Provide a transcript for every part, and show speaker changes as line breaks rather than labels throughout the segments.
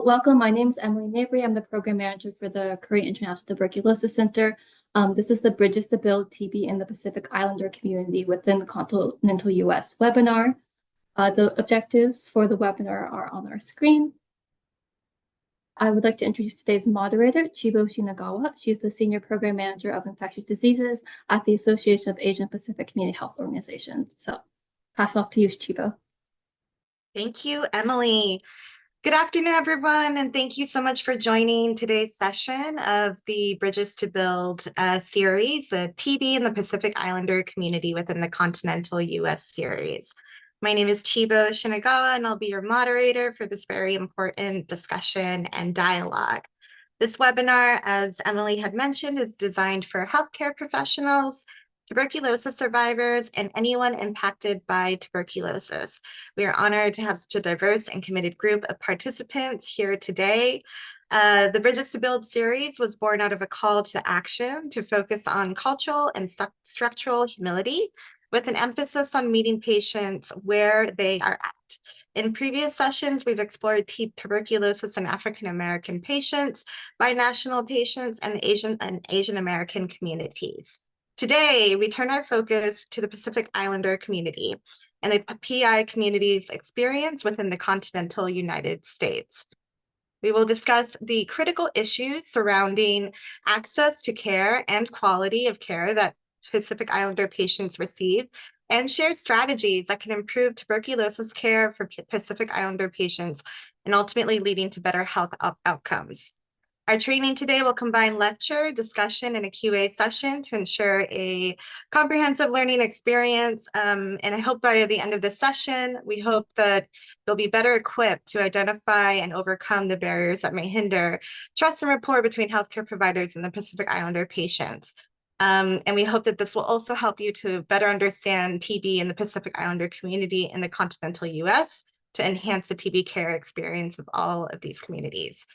Welcome. My name is Emily Mabry. I'm the program manager for the Korean International Tuberculosis Center. This is the Bridges to Build TB in the Pacific Islander Community within the continental U.S. webinar. The objectives for the webinar are on our screen. I would like to introduce today's moderator, Chibo Shinagawa. She's the Senior Program Manager of Infectious Diseases at the Association of Asian Pacific Community Health Organizations. So pass off to you, Chibo.
Thank you, Emily. Good afternoon, everyone, and thank you so much for joining today's session of the Bridges to Build series, a TB in the Pacific Islander community within the continental U.S. series. My name is Chibo Shinagawa, and I'll be your moderator for this very important discussion and dialogue. This webinar, as Emily had mentioned, is designed for healthcare professionals, tuberculosis survivors, and anyone impacted by tuberculosis. We are honored to have such a diverse and committed group of participants here today. The Bridges to Build series was born out of a call to action to focus on cultural and structural humility, with an emphasis on meeting patients where they are at. In previous sessions, we've explored tuberculosis in African American patients, binational patients, and Asian American communities. Today, we turn our focus to the Pacific Islander community and the PI community's experience within the continental United States. We will discuss the critical issues surrounding access to care and quality of care that Pacific Islander patients receive, and share strategies that can improve tuberculosis care for Pacific Islander patients and ultimately leading to better health outcomes. Our training today will combine lecture, discussion, and a QA session to ensure a comprehensive learning experience. And I hope by the end of the session, we hope that you'll be better equipped to identify and overcome the barriers that may hinder trust and rapport between healthcare providers and the Pacific Islander patients. And we hope that this will also help you to better understand TB in the Pacific Islander community in the continental US to enhance the TB care experience of all of these communities.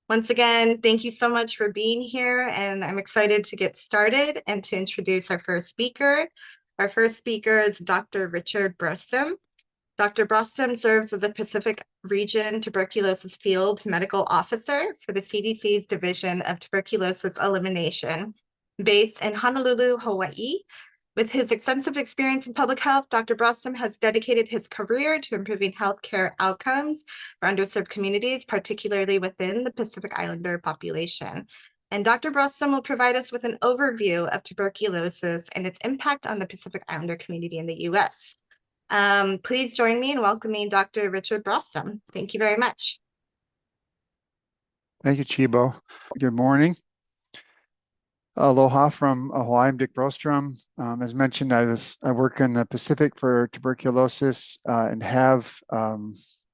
Once again, thank you so much for being here, and I'm excited to get started and to introduce our first speaker. Our first speaker is Dr. Richard Brostem. Dr. Brostem serves as a Pacific Region Tuberculosis Field Medical Officer for the CDC's Division of Tuberculosis Elimination, based in Honolulu, Hawaii. With his extensive experience in public health, Dr. Brostem has dedicated his career to improving healthcare outcomes for underserved communities, particularly within the Pacific Islander population. And Dr. Brostem will provide us with an overview of tuberculosis and its impact on the Pacific Islander community in the US. Please join me in welcoming Dr. Richard Brostem. Thank you very much.
Thank you, Chibo. Good morning. Aloha from Hawaii. I'm Dick Brostrom. As mentioned, I work in the Pacific for tuberculosis and have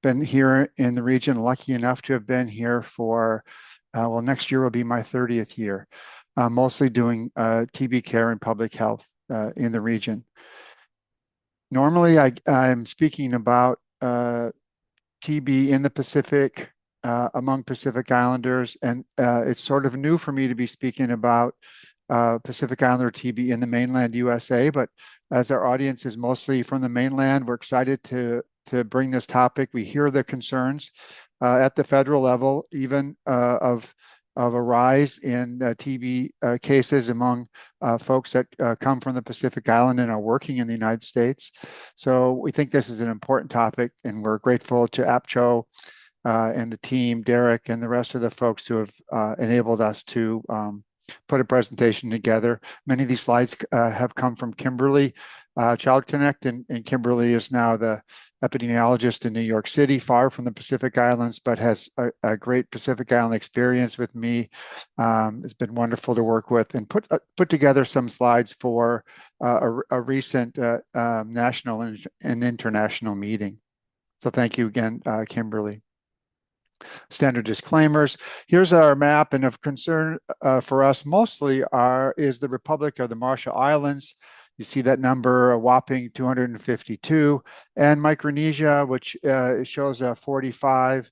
been here in the region, lucky enough to have been here for, well, next year will be my 30th year, mostly doing TB care and public health in the region. Normally, I'm speaking about TB in the Pacific, among Pacific Islanders, and it's sort of new for me to be speaking about Pacific Islander TB in the mainland USA, but as our audience is mostly from the mainland, we're excited to bring this topic. We hear the concerns at the federal level, even of a rise in TB cases among folks that come from the Pacific Island and are working in the United States. So we think this is an important topic, and we're grateful to AAPCHO and the team, Derek, and the rest of the folks who have enabled us to put a presentation together. Many of these slides have come from Kimberly Child Connect, and Kimberly is now the epidemiologist in New York City, far from the Pacific Islands, but has a great Pacific Island experience with me. It's been wonderful to work with and put together some slides for a recent national and international meeting. So thank you again, Kimberly. Standard disclaimers. Here's our map, and of concern for us mostly is the Republic of the Marshall Islands. You see that number, a whopping 252, and Micronesia, which shows 45,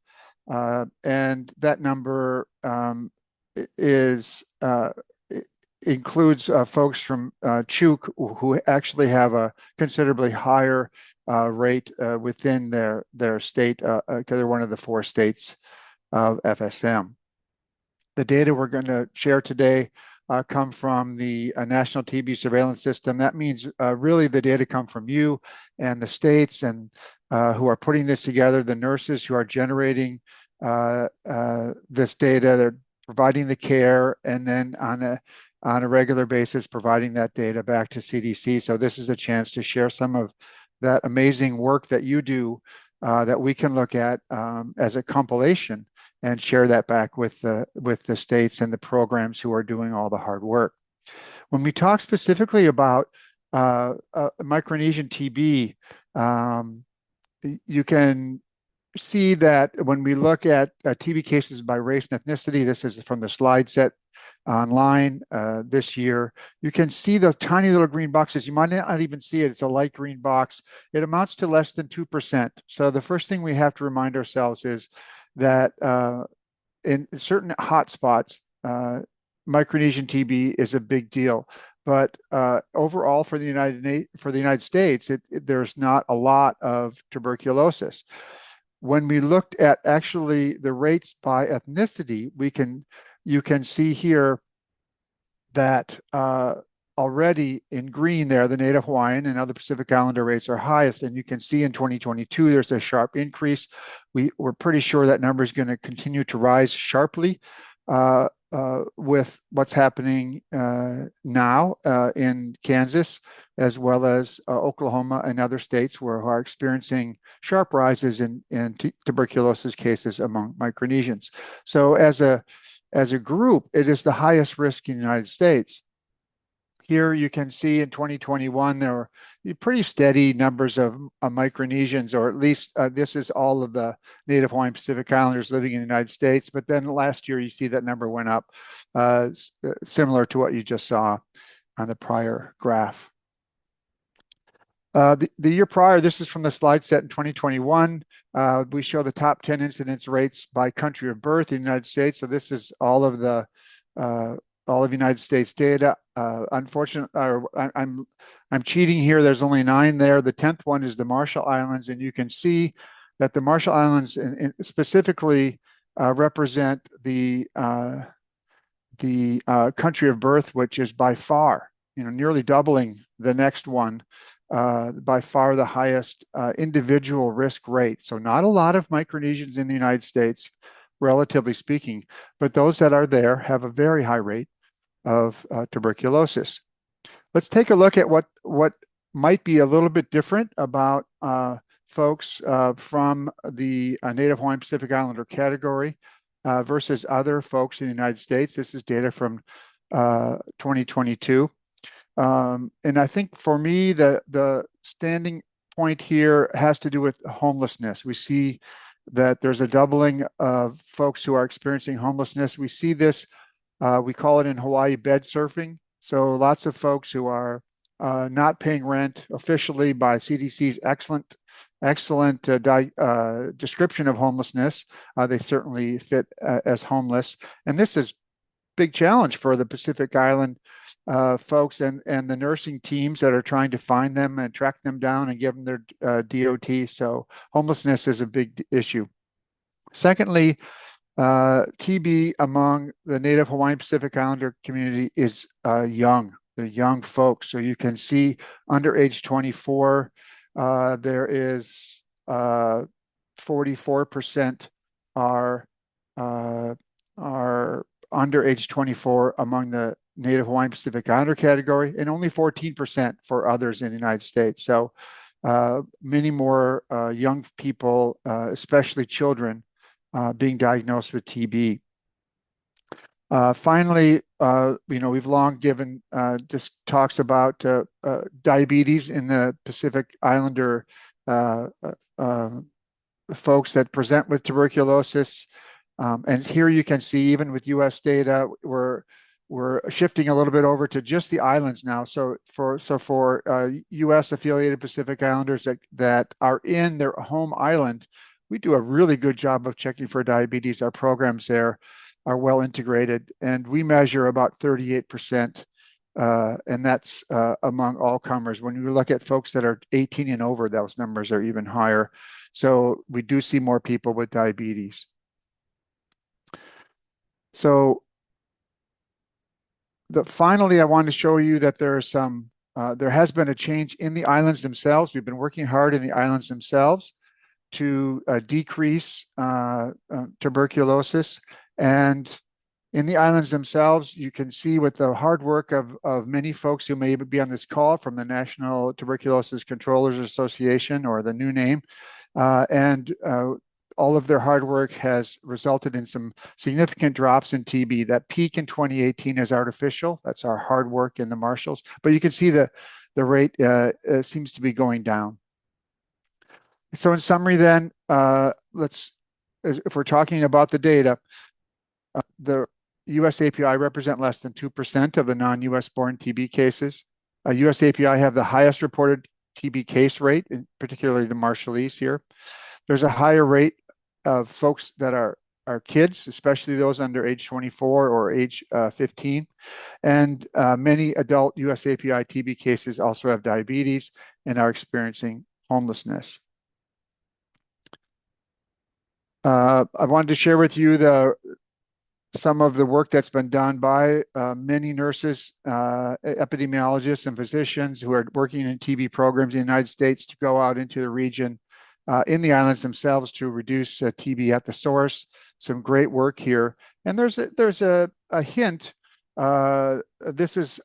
and that number includes folks from Chuk who actually have a considerably higher rate within their state, because they're one of the 4 states of FSM. The data we're going to share today come from the National TB Surveillance System. That means really the data come from you and the states and who are putting this together, the nurses who are generating this data, they're providing the care, and then on a regular basis providing that data back to CDC. So this is a chance to share some of that amazing work that you do that we can look at as a compilation and share that back with the states and the programs who are doing all the hard work. When we talk specifically about Micronesian TB, you can see that when we look at TB cases by race and ethnicity, this is from the slide set online this year, you can see the tiny little green boxes. You might not even see it. It's a light green box. It amounts to less than 2%. So the first thing we have to remind ourselves is that in certain hotspots, Micronesian TB is a big deal. But overall, for the United States, there's not a lot of tuberculosis. When we looked at actually the rates by ethnicity, you can see here that already in green there, the Native Hawaiian and other Pacific Islander rates are highest. And you can see in 2022, there's a sharp increase. We're pretty sure that number is going to continue to rise sharply with what's happening now in Kansas, as well as Oklahoma and other states who are experiencing sharp rises in tuberculosis cases among Micronesians. So as a group, it is the highest risk in the United States. Here you can see in 2021, there were pretty steady numbers of Micronesians, or at least this is all of the Native Hawaiian Pacific Islanders living in the United States. But then last year, you see that number went up, similar to what you just saw on the prior graph. The year prior, this is from the slide set in 2021. We show the top 10 incidence rates by country of birth in the United States. So this is all of United States data. Unfortunately, I'm cheating here. There's only 9 there. The 10th one is the Marshall Islands, and you can see that the Marshall Islands specifically represent the country of birth, which is by far, nearly doubling the next one. By far the highest individual risk rate. So not a lot of Micronesians in the United States, relatively speaking, but those that are there have a very high rate of tuberculosis. Let's take a look at what might be a little bit different about folks from the Native Hawaiian Pacific Islander category versus other folks in the United States. This is data from 2022. And I think for me, the standing point here has to do with homelessness. We see that there's a doubling of folks who are experiencing homelessness. We see this, we call it in Hawaii bed surfing. So lots of folks who are not paying rent officially by CDC's excellent description of homelessness. They certainly fit as homeless. And this is a big challenge for the Pacific Island folks and the nursing teams that are trying to find them and track them down and give them their DOT. So homelessness is a big issue. Secondly, TB among the Native Hawaiian Pacific Islander community is young. They're young folks. So you can see under age 24, there is 44% are under age 24 among the Native Hawaiian Pacific Islander category, and only 14% for others in the United States. So many more young people, especially children, being diagnosed with TB. Finally, we've long given just talks about diabetes in the Pacific Islander folks that present with tuberculosis. And here you can see, even with US data, we're shifting a little bit over to just the islands now. So for US affiliated Pacific Islanders that are in their home island, we do a really good job of checking for diabetes. Our programs there are well integrated, and we measure about 38%, and that's among all comers. When you look at folks that are 18 and over, those numbers are even higher. So we do see more people with diabetes. So finally, I want to show you that there has been a change in the islands themselves. We've been working hard in the islands themselves to decrease tuberculosis. And in the islands themselves, you can see with the hard work of many folks who may be on this call from the National Tuberculosis Controllers Association, or the new name, and all of their hard work has resulted in some significant drops in TB. That peak in 2018 is artificial. That's our hard work in the marshals. But you can see the rate seems to be going down. So in summary then, if we're talking about the data, the US API represent less than 2% of the non-US born TB cases. US API have the highest reported TB case rate, particularly the Marshallese here. There's a higher rate of folks that are kids, especially those under age 24 or age 15. And many adult US API TB cases also have diabetes and are experiencing homelessness. I wanted to share with you some of the work that's been done by many nurses, epidemiologists, and physicians who are working in TB programs in the United States to go out into the region in the islands themselves to reduce TB at the source. Some great work here. And there's a hint. This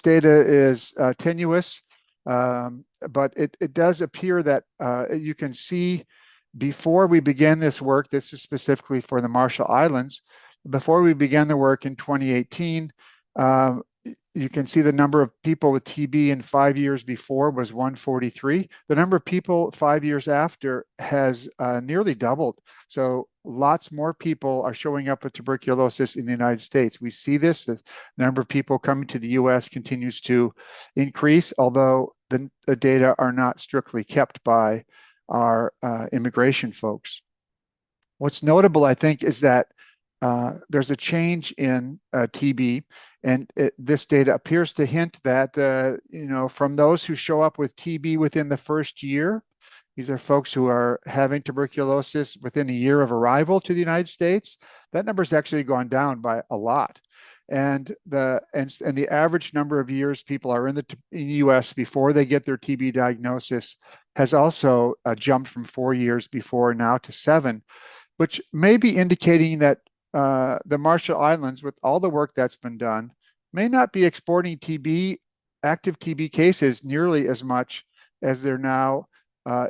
data is tenuous, but it does appear that you can see before we began this work, this is specifically for the Marshall Islands, before we began the work in 2018, you can see the number of people with TB in 5 years before was 143. The number of people 5 years after has nearly doubled. So lots more people are showing up with tuberculosis in the United States. We see this, the number of people coming to the US continues to increase, although the data are not strictly kept by our immigration folks. What's notable, I think, is that there's a change in TB, and this data appears to hint that, from those who show up with TB within the first year, these are folks who are having tuberculosis within a year of arrival to the United States, that number's actually gone down by a lot. And the average number of years people are in the US before they get their TB diagnosis has also jumped from 4 years before now to 7, which may be indicating that the Marshall Islands, with all the work that's been done, may not be exporting active TB cases nearly as much as they're now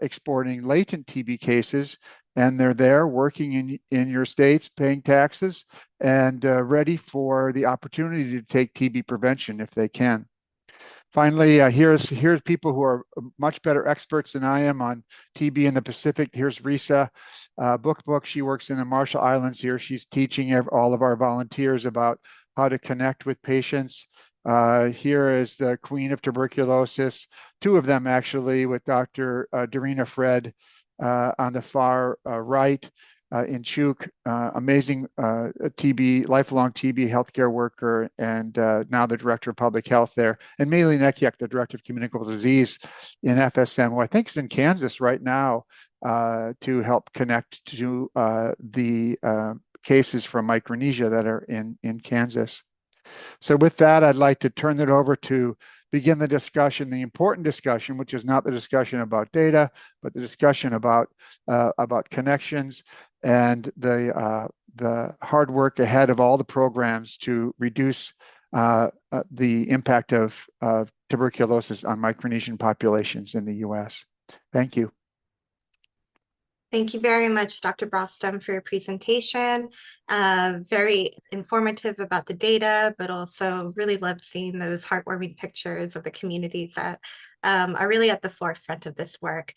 exporting latent TB cases. And they're there working in your states, paying taxes, and ready for the opportunity to take TB prevention if they can. Finally, here's people who are much better experts than I am on TB in the Pacific. Here's Risa Book. She works in the Marshall Islands here. She's teaching all of our volunteers about how to connect with patients. Here is the queen of tuberculosis, 2 of them actually, with Dr. Darina Fred on the far right. In Chuk, amazing lifelong TB healthcare worker, and now the director of public health there. And Maylene Ekiak, the director of communicable disease in FSM, who I think is in Kansas right now to help connect to the cases from Micronesia that are in Kansas. So with that, I'd like to turn it over to begin the discussion, the important discussion, which is not the discussion about data, but the discussion about connections and the hard work ahead of all the programs to reduce the impact of tuberculosis on Micronesian populations in the US. Thank you.
Thank you very much, Dr. Brostom, for your presentation. Very informative about the data, but also really love seeing those heartwarming pictures of the communities that are really at the forefront of this work.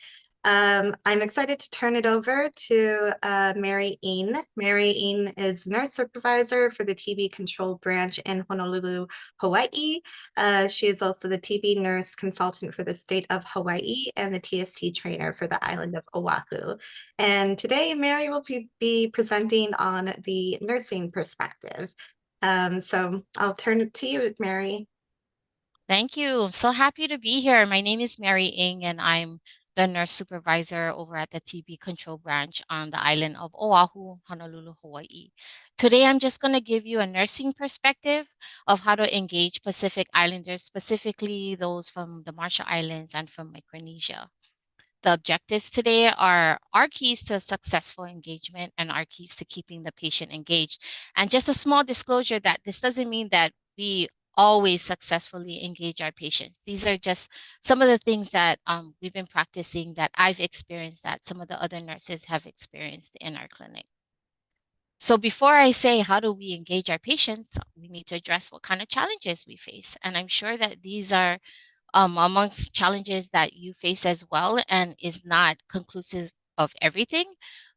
I'm excited to turn it over to Mary Ng. Mary Ng is nurse supervisor for the TB control branch in Honolulu, Hawaii. She is also the TB nurse consultant for the state of Hawaii and the TST trainer for the island of Oahu. And today, Mary will be presenting on the nursing perspective. So I'll turn it to you, Mary.
Thank you. So happy to be here. My name is Mary Ng, and I'm the nurse supervisor over at the TB control branch on the island of Oahu, Honolulu, Hawaii. Today, I'm just going to give you a nursing perspective of how to engage Pacific Islanders, specifically those from the Marshall Islands and from Micronesia. The objectives today are our keys to successful engagement and our keys to keeping the patient engaged. And just a small disclosure that this doesn't mean that we always successfully engage our patients. These are just some of the things that we've been practicing, that I've experienced, that some of the other nurses have experienced in our clinic. So before I say how do we engage our patients, we need to address what kind of challenges we face. And I'm sure that these are amongst challenges that you face as well, and is not conclusive of everything.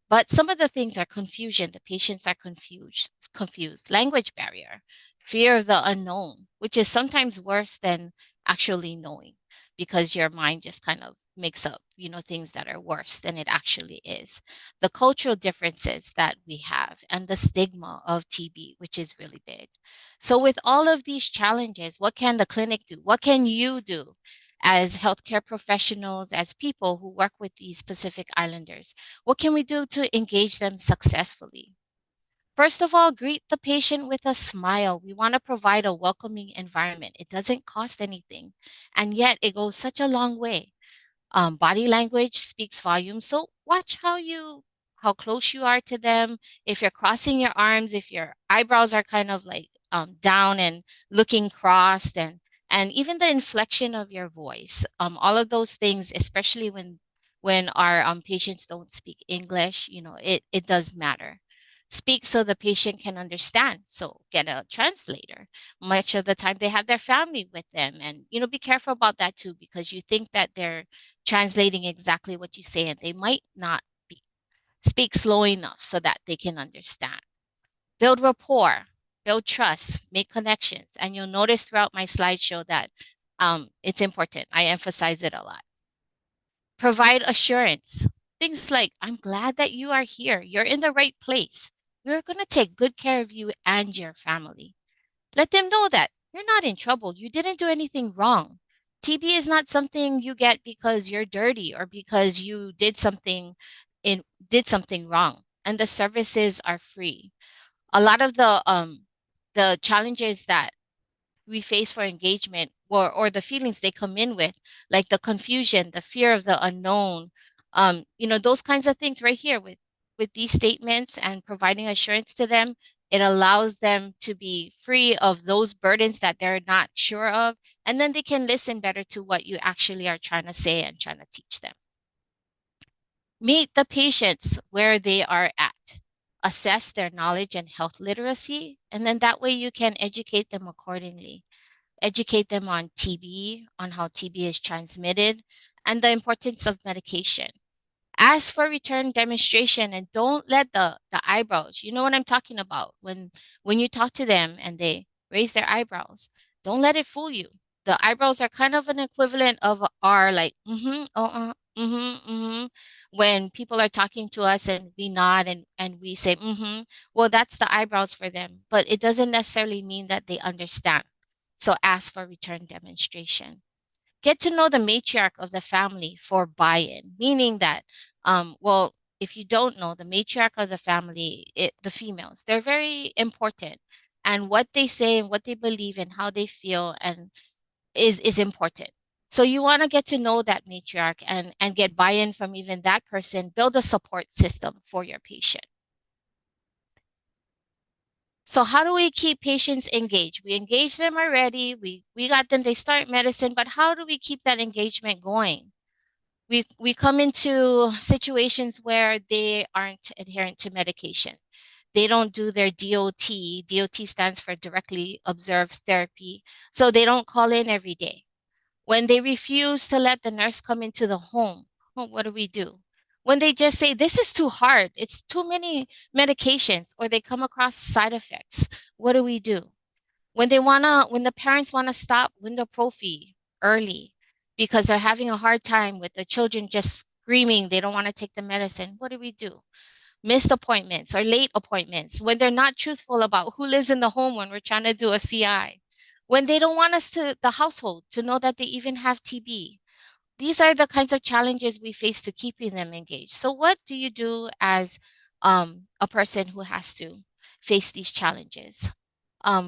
But some of the things are confusion. The patients are confused, language barrier, fear of the unknown, which is sometimes worse than actually knowing, because your mind just kind of makes up, things that are worse than it actually is. The cultural differences that we have, and the stigma of TB, which is really big. So with all of these challenges, what can the clinic do? What can you do as healthcare professionals, as people who work with these Pacific Islanders? What can we do to engage them successfully? First of all, greet the patient with a smile. We want to provide a welcoming environment. It doesn't cost anything, and yet it goes such a long way. Body language speaks volumes. So watch how close you are to them. If you're crossing your arms, if your eyebrows are kind of like down and looking crossed, and even the inflection of your voice, all of those things, especially when our patients don't speak English, it does matter. Speak so the patient can understand. So get a translator. Much of the time they have their family with them, and be careful about that too, because you think that they're translating exactly what you say, and they might not be. Speak slow enough so that they can understand. Build rapport, build trust, make connections. And you'll notice throughout my slideshow that it's important. I emphasize it a lot. Provide assurance. Things like, I'm glad that you are here. You're in the right place. We're going to take good care of you and your family. Let them know that you're not in trouble. You didn't do anything wrong. TB is not something you get because you're dirty or because you did something wrong. And the services are free. A lot of the challenges that we face for engagement, or the feelings they come in with, like the confusion, the fear of the unknown, those kinds of things right here with these statements and providing assurance to them, it allows them to be free of those burdens that they're not sure of, and then they can listen better to what you actually are trying to say and trying to teach them. Meet the patients where they are at. Assess their knowledge and health literacy, and then that way you can educate them accordingly. Educate them on TB, on how TB is transmitted, and the importance of medication. Ask for return demonstration, and don't let the eyebrows, you know what I'm talking about, when you talk to them and they raise their eyebrows, don't let it fool you. The eyebrows are kind of an equivalent of our like when people are talking to us and we nod and we say well, that's the eyebrows for them, but it doesn't necessarily mean that they understand. So ask for return demonstration. Get to know the matriarch of the family for buy-in, meaning that, well, if you don't know the matriarch of the family, the females, they're very important. And what they say and what they believe and how they feel and is important. So you want to get to know that matriarch and get buy-in from even that person, build a support system for your patient. So how do we keep patients engaged? We engage them already. We got them, they start medicine, but how do we keep that engagement going? We come into situations where they aren't adherent to medication. They don't do their DOT. DOT stands for directly observed therapy. So they don't call in every day. When they refuse to let the nurse come into the home, well, what do we do? When they just say, this is too hard, it's too many medications, or they come across side effects, what do we do? When the parents wanna stop window prophy early because they're having a hard time with the children just screaming, they don't want to take the medicine, what do we do? Missed appointments or late appointments, when they're not truthful about who lives in the home when we're trying to do a CI, when they don't want the household to know that they even have TB, these are the kinds of challenges we face to keeping them engaged. So what do you do as a person who has to face these challenges?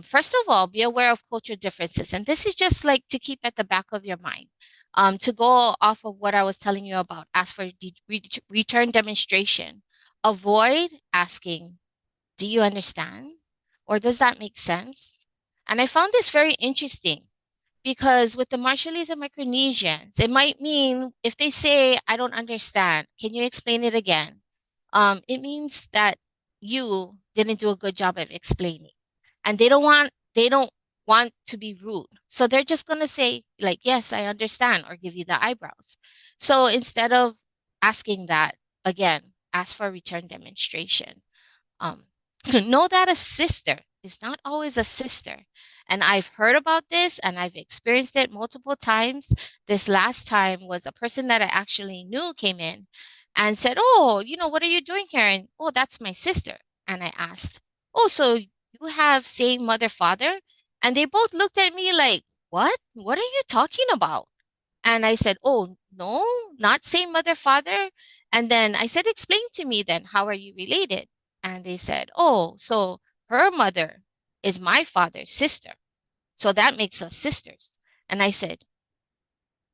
First of all, be aware of cultural differences. And this is just like to keep at the back of your mind. To go off of what I was telling you about, ask for return demonstration. Avoid asking, do you understand? Or does that make sense? And I found this very interesting because with the Marshallese and Micronesians, it might mean if they say, I don't understand, can you explain it again? It means that you didn't do a good job of explaining. And they don't want to be rude. So they're just gonna say, like, yes, I understand, or give you the eyebrows. So instead of asking that, again, ask for a return demonstration. Um, know that a sister is not always a sister. And I've heard about this and I've experienced it multiple times. This last time was a person that I actually knew came in and said, oh, what are you doing here? And, oh, that's my sister. And I asked, oh, so you have same mother, father? And they both looked at me like, what? What are you talking about? And I said, oh, no, not same mother, father. And then I said, explain to me then, how are you related? And they said, oh, so her mother is my father's sister. So that makes us sisters. And I said,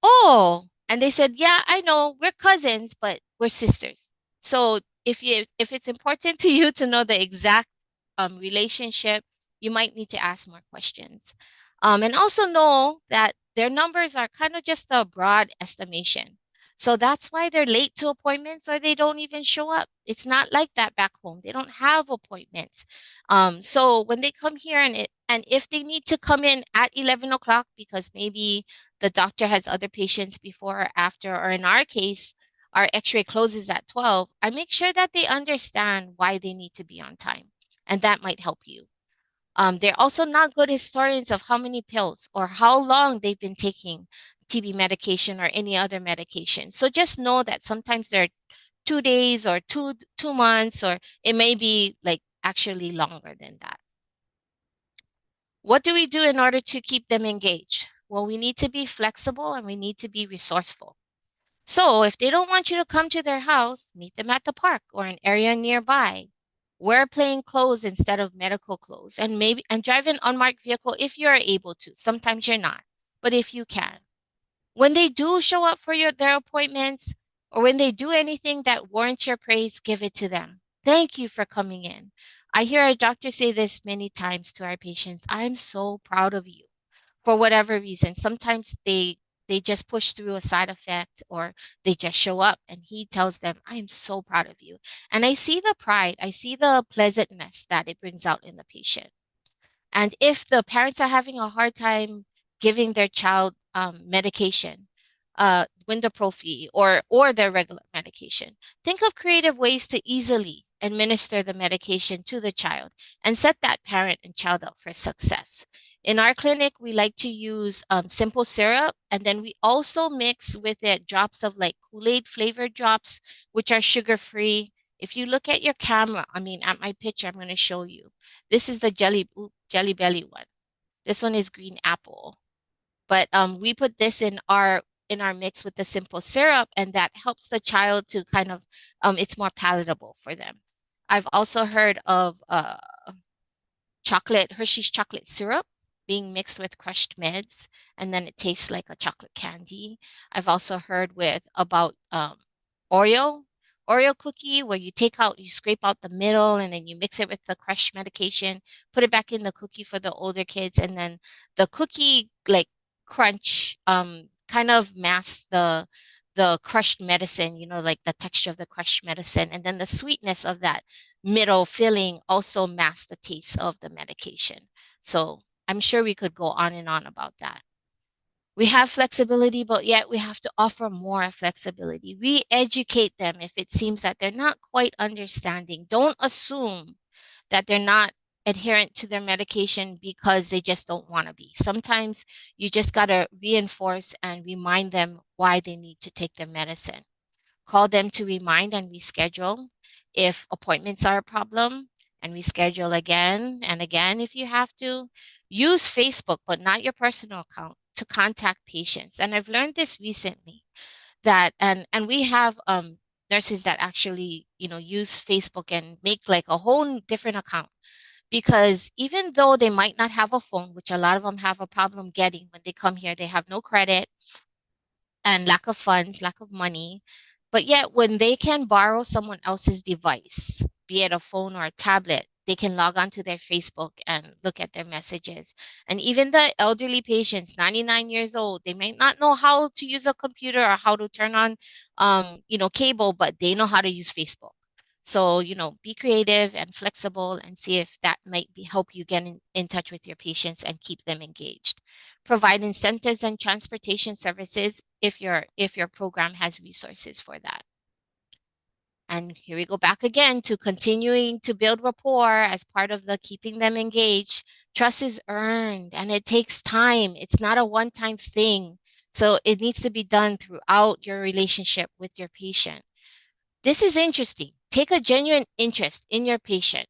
oh, and they said, yeah, I know we're cousins, but we're sisters. So if it's important to you to know the exact relationship, you might need to ask more questions. And also know that their numbers are kind of just a broad estimation. So that's why they're late to appointments or they don't even show up. It's not like that back home. They don't have appointments. So when they come here and if they need to come in at 11 o'clock because maybe the doctor has other patients before or after, or in our case, our x-ray closes at 12, I make sure that they understand why they need to be on time. And that might help you. They're also not good historians of how many pills or how long they've been taking TB medication or any other medication. So just know that sometimes they're 2 days or two months, or it may be like actually longer than that. What do we do in order to keep them engaged? Well, we need to be flexible and we need to be resourceful. So if they don't want you to come to their house, meet them at the park or an area nearby. Wear plain clothes instead of medical clothes, and drive an unmarked vehicle if you are able to. Sometimes you're not, but if you can. When they do show up for their appointments, or when they do anything that warrants your praise, give it to them. Thank you for coming in. I hear our doctors say this many times to our patients. I'm so proud of you. For whatever reason, sometimes they just push through a side effect or they just show up and he tells them, I am so proud of you. And I see the pride, I see the pleasantness that it brings out in the patient. And if the parents are having a hard time giving their child medication, Windoprophy or their regular medication, think of creative ways to easily administer the medication to the child and set that parent and child up for success. In our clinic, we like to use simple syrup, and then we also mix with it drops of like Kool-Aid flavored drops, which are sugar-free. If you look at your camera, at my picture, I'm going to show you. This is the Jelly Belly one. This one is green apple. But we put this in our mix with the simple syrup, and that helps the child to kind of, it's more palatable for them. I've also heard of Hershey's chocolate syrup being mixed with crushed meds, and then it tastes like a chocolate candy. I've also heard about Oreo cookie, where you scrape out the middle and then you mix it with the crushed medication, put it back in the cookie for the older kids, and then the cookie like crunch kind of masks the crushed medicine, like the texture of the crushed medicine, and then the sweetness of that middle filling also masks the taste of the medication. So I'm sure we could go on and on about that. We have flexibility, but yet we have to offer more flexibility. We educate them if it seems that they're not quite understanding. Don't assume that they're not adherent to their medication because they just don't want to be. Sometimes you just got to reinforce and remind them why they need to take their medicine. Call them to remind and reschedule if appointments are a problem, and reschedule again and again if you have to. Use Facebook, but not your personal account, to contact patients. And I've learned this recently. that, and we have nurses that actually, use Facebook and make like a whole different account, because even though they might not have a phone, which a lot of them have a problem getting when they come here, they have no credit and lack of funds, lack of money. But yet, when they can borrow someone else's device, be it a phone or a tablet, they can log on to their Facebook and look at their messages. And even the elderly patients, 99 years old, they may not know how to use a computer or how to turn on, cable, but they know how to use Facebook. So, be creative and flexible and see if that might help you get in touch with your patients and keep them engaged. Provide incentives and transportation services if your program has resources for that. And here we go back again to continuing to build rapport as part of the keeping them engaged. Trust is earned and it takes time. It's not a one-time thing. So it needs to be done throughout your relationship with your patient. This is interesting. Take a genuine interest in your patient.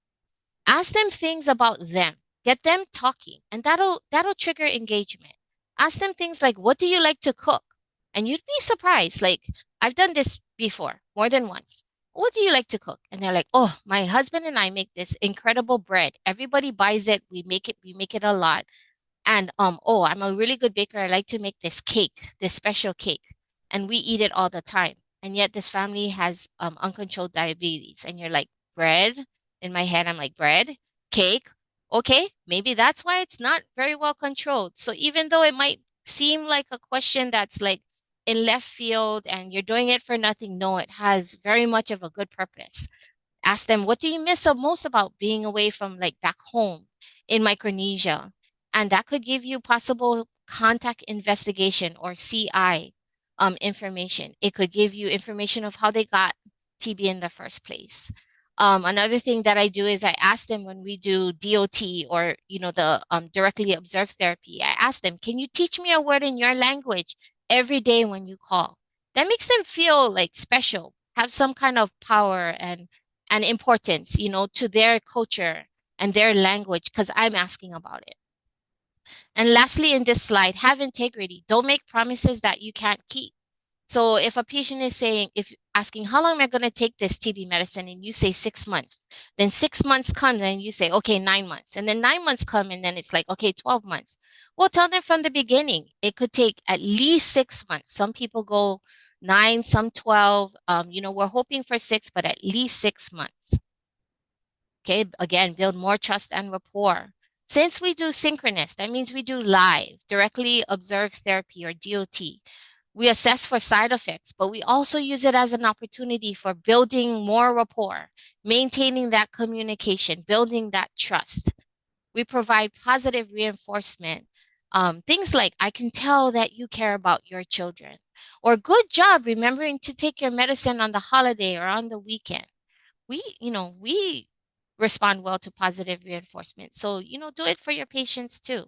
Ask them things about them. Get them talking, and that'll trigger engagement. Ask them things like, what do you like to cook? And you'd be surprised. Like, I've done this before, more than once. What do you like to cook? And they're like, oh, my husband and I make this incredible bread. Everybody buys it. We make it a lot. And oh, I'm a really good baker. I like to make this cake, this special cake, and we eat it all the time. And yet this family has uncontrolled diabetes. And you're like, bread? In my head, I'm like, bread, cake. Okay, maybe that's why it's not very well controlled. So even though it might seem like a question that's like in left field and you're doing it for nothing, no, it has very much of a good purpose. Ask them, what do you miss most about being away from like back home in Micronesia? And that could give you possible contact investigation or CI information. It could give you information of how they got TB in the first place. Another thing that I do is I ask them when we do DOT or, the directly observed therapy, I ask them, can you teach me a word in your language every day when you call? That makes them feel like special, have some kind of power and importance, to their culture and their language, because I'm asking about it. And lastly, in this slide, have integrity. Don't make promises that you can't keep. So if a patient is saying, if asking, how long am I going to take this TB medicine? And you say 6 months, then 6 months come, and you say, okay, 9 months. And then 9 months come, and then it's like, okay, 12 months. Well, tell them from the beginning, it could take at least 6 months. Some people go 9, some 12. We're hoping for 6, but at least 6 months. Okay, again, build more trust and rapport. Since we do synchronous, that means we do live, directly observed therapy or DOT. We assess for side effects, but we also use it as an opportunity for building more rapport, maintaining that communication, building that trust. We provide positive reinforcement. Things like, I can tell that you care about your children, or good job remembering to take your medicine on the holiday or on the weekend. We respond well to positive reinforcement. So, do it for your patients too.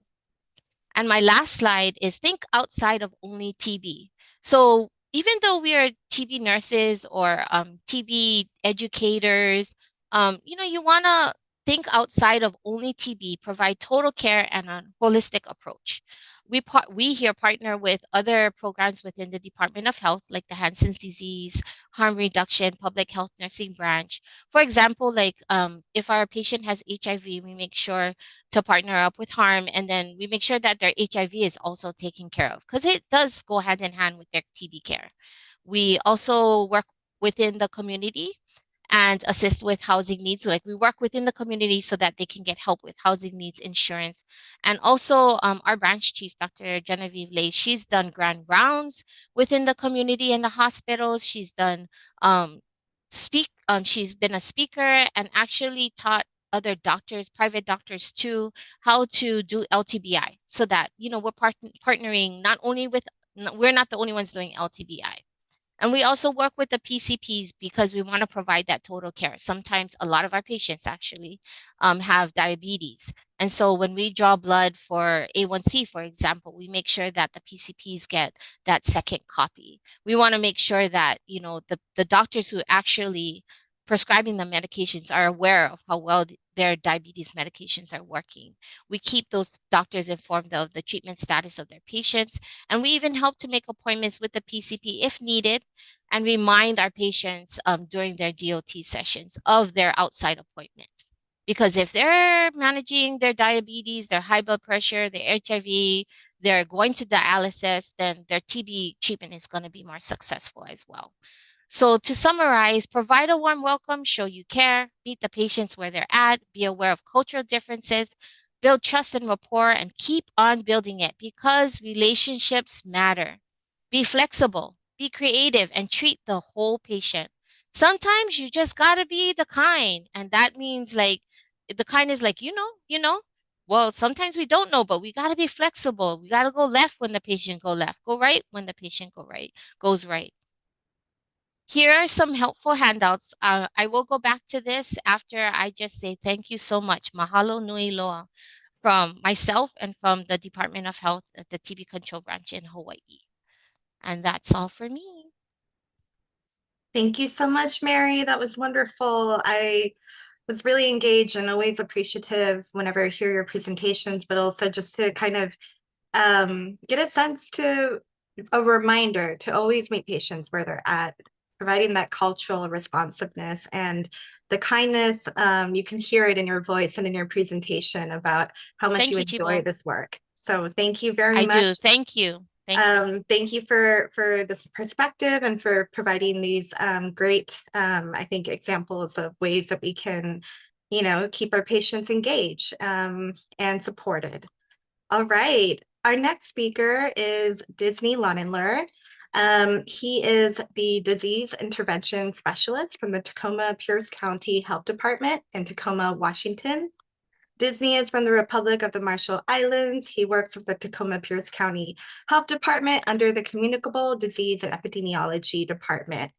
And my last slide is think outside of only TB. So even though we are TB nurses or TB educators, you want to think outside of only TB, provide total care and a holistic approach. We here partner with other programs within the Department of Health, like the Hansen's disease, harm reduction, public health nursing branch. For example, like if our patient has HIV, we make sure to partner up with harm, and then we make sure that their HIV is also taken care of, because it does go hand in hand with their TB care. We also work within the community and assist with housing needs. So like we work within the community so that they can get help with housing needs, insurance. And also our branch chief, Dr. Genevieve Lay, she's done grand rounds within the community and the hospitals. She's done she's been a speaker and actually taught other doctors, private doctors too, how to do LTBI, so that, we're partnering not only with, we're not the only ones doing LTBI. And we also work with the PCPs because we want to provide that total care. Sometimes a lot of our patients actually have diabetes. And so when we draw blood for A1C, for example, we make sure that the PCPs get that second copy. We want to make sure that, the doctors who actually prescribing the medications are aware of how well their diabetes medications are working. We keep those doctors informed of the treatment status of their patients, and we even help to make appointments with the PCP if needed and remind our patients during their DOT sessions of their outside appointments. Because if they're managing their diabetes, their high blood pressure, their HIV, they're going to dialysis, then their TB treatment is going to be more successful as well. So to summarize, provide a warm welcome, show you care, meet the patients where they're at, be aware of cultural differences, build trust and rapport, and keep on building it because relationships matter. Be flexible, be creative, and treat the whole patient. Sometimes you just gotta be the kind, and that means like the kind is like, Well, sometimes we don't know, but we gotta be flexible. We gotta go left when the patient go left, go right when the patient goes right. Here are some helpful handouts. I will go back to this after I just say thank you so much. Mahalo nui loa from myself and from the Department of Health at the TB Control Branch in Hawaii. And that's all for me.
Thank you so much, Mary. That was wonderful. I was really engaged and always appreciative whenever I hear your presentations, but also just to kind of get a sense to a reminder to always meet patients where they're at, providing that cultural responsiveness and the kindness. You can hear it in your voice and in your presentation about how much
Thank
you
you,
enjoy
Chibo.
this work. So thank you very
I
much.
do. Thank you.
Thank you for this perspective and for providing these great, I think, examples of ways that we can, keep our patients engaged and supported. All right. Our next speaker is Disney Lonenler. He is the disease intervention specialist from the Tacoma Pierce County Health Department in Tacoma, Washington. Disney is from the Republic of the Marshall Islands. He works with the Tacoma Pierce County Health Department under the Communicable Disease and Epidemiology Department.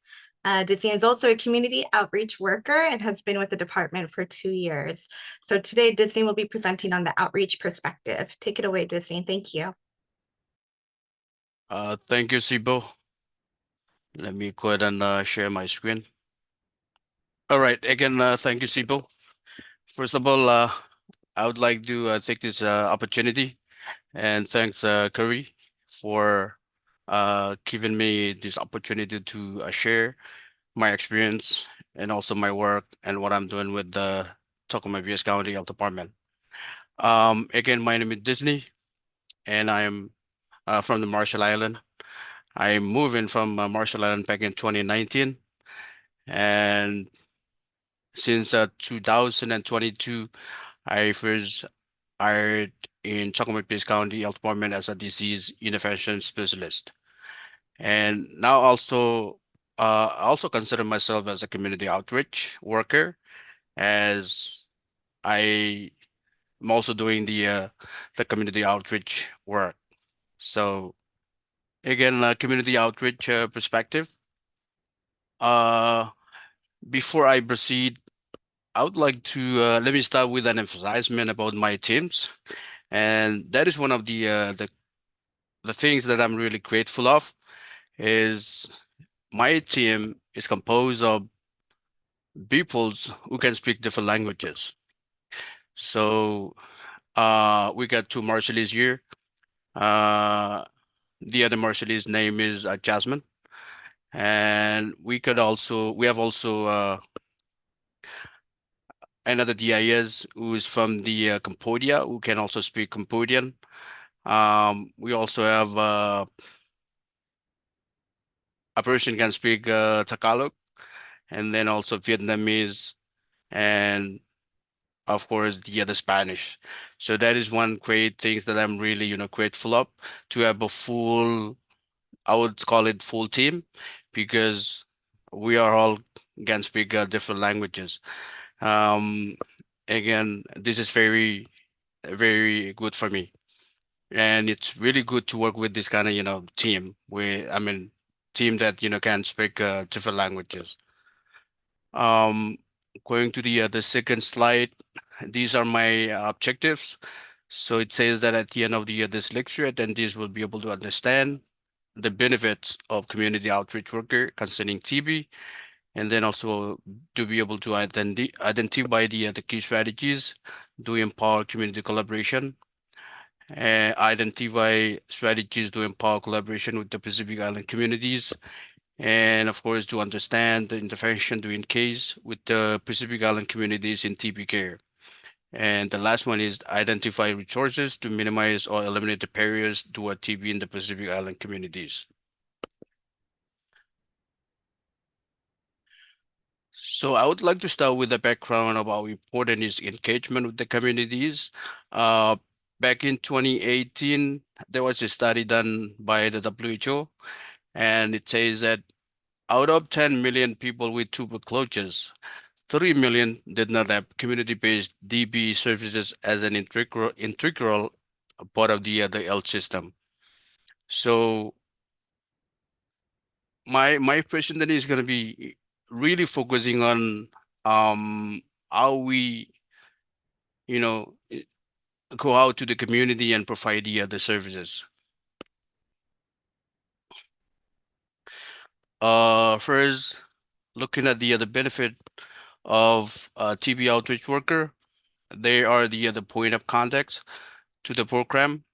Disney is also a community outreach worker and has been with the department for 2 years. So today, Disney will be presenting on the outreach perspective. Take it away, Disney. Thank you.
Thank you, Sibo. Let me go ahead and share my screen. All right, again, thank you, Sibo. First of all, I would like to take this opportunity and thanks Curry for giving me this opportunity to share my experience and also my work and what I'm doing with the Tacoma Pierce County Health Department. Again, my name is Disney, and I'm from the Marshall Island. I'm moving from Marshall Island back in 2019, and since 2022, I first hired in Tacoma Pierce County Health Department as a disease intervention specialist, and now I also consider myself as a community outreach worker, as I am also doing the community outreach work. So again, community outreach perspective. Uh, Before I proceed, I would like to let me start with an emphasizement about my teams, and that is one of the things that I'm really grateful of. Is my team is composed of people who can speak different languages. So we got two Marshallese here. The other Marshallese name is Jasmine, and we have also another DIS who is from the Cambodia, who can also speak Cambodian. We also have a person can speak Tagalog, and then also Vietnamese, and of course the other Spanish. So that is one great things that I'm really, grateful of, to have a full, I would call it full team, because we are all can speak different languages. Um, Again, this is very, very good for me. And it's really good to work with this kind of, team team that, can speak different languages. Going to the second slide, these are my objectives. So it says that at the end of this lecture, attendees will be able to understand the benefits of community outreach worker concerning TB, and then also to be able to identify the key strategies to empower community collaboration, and identify strategies to empower collaboration with the Pacific Island communities, and of course to understand the intervention to engage with the Pacific Island communities in TB care. And the last one is identify resources to minimize or eliminate the barriers to a TB in the Pacific Island communities. So I would like to start with a background of how important is engagement with the communities. Uh, Back in 2018, there was a study done by the WHO, and it says that out of 10 million people with tuberculosis, 3 million did not have community-based DB services as an integral part of the health system. So my question then is going to be really focusing on how we, you know, go out to the community and provide the services. First, looking at the benefit of TB outreach worker, they are the point of contact to the program.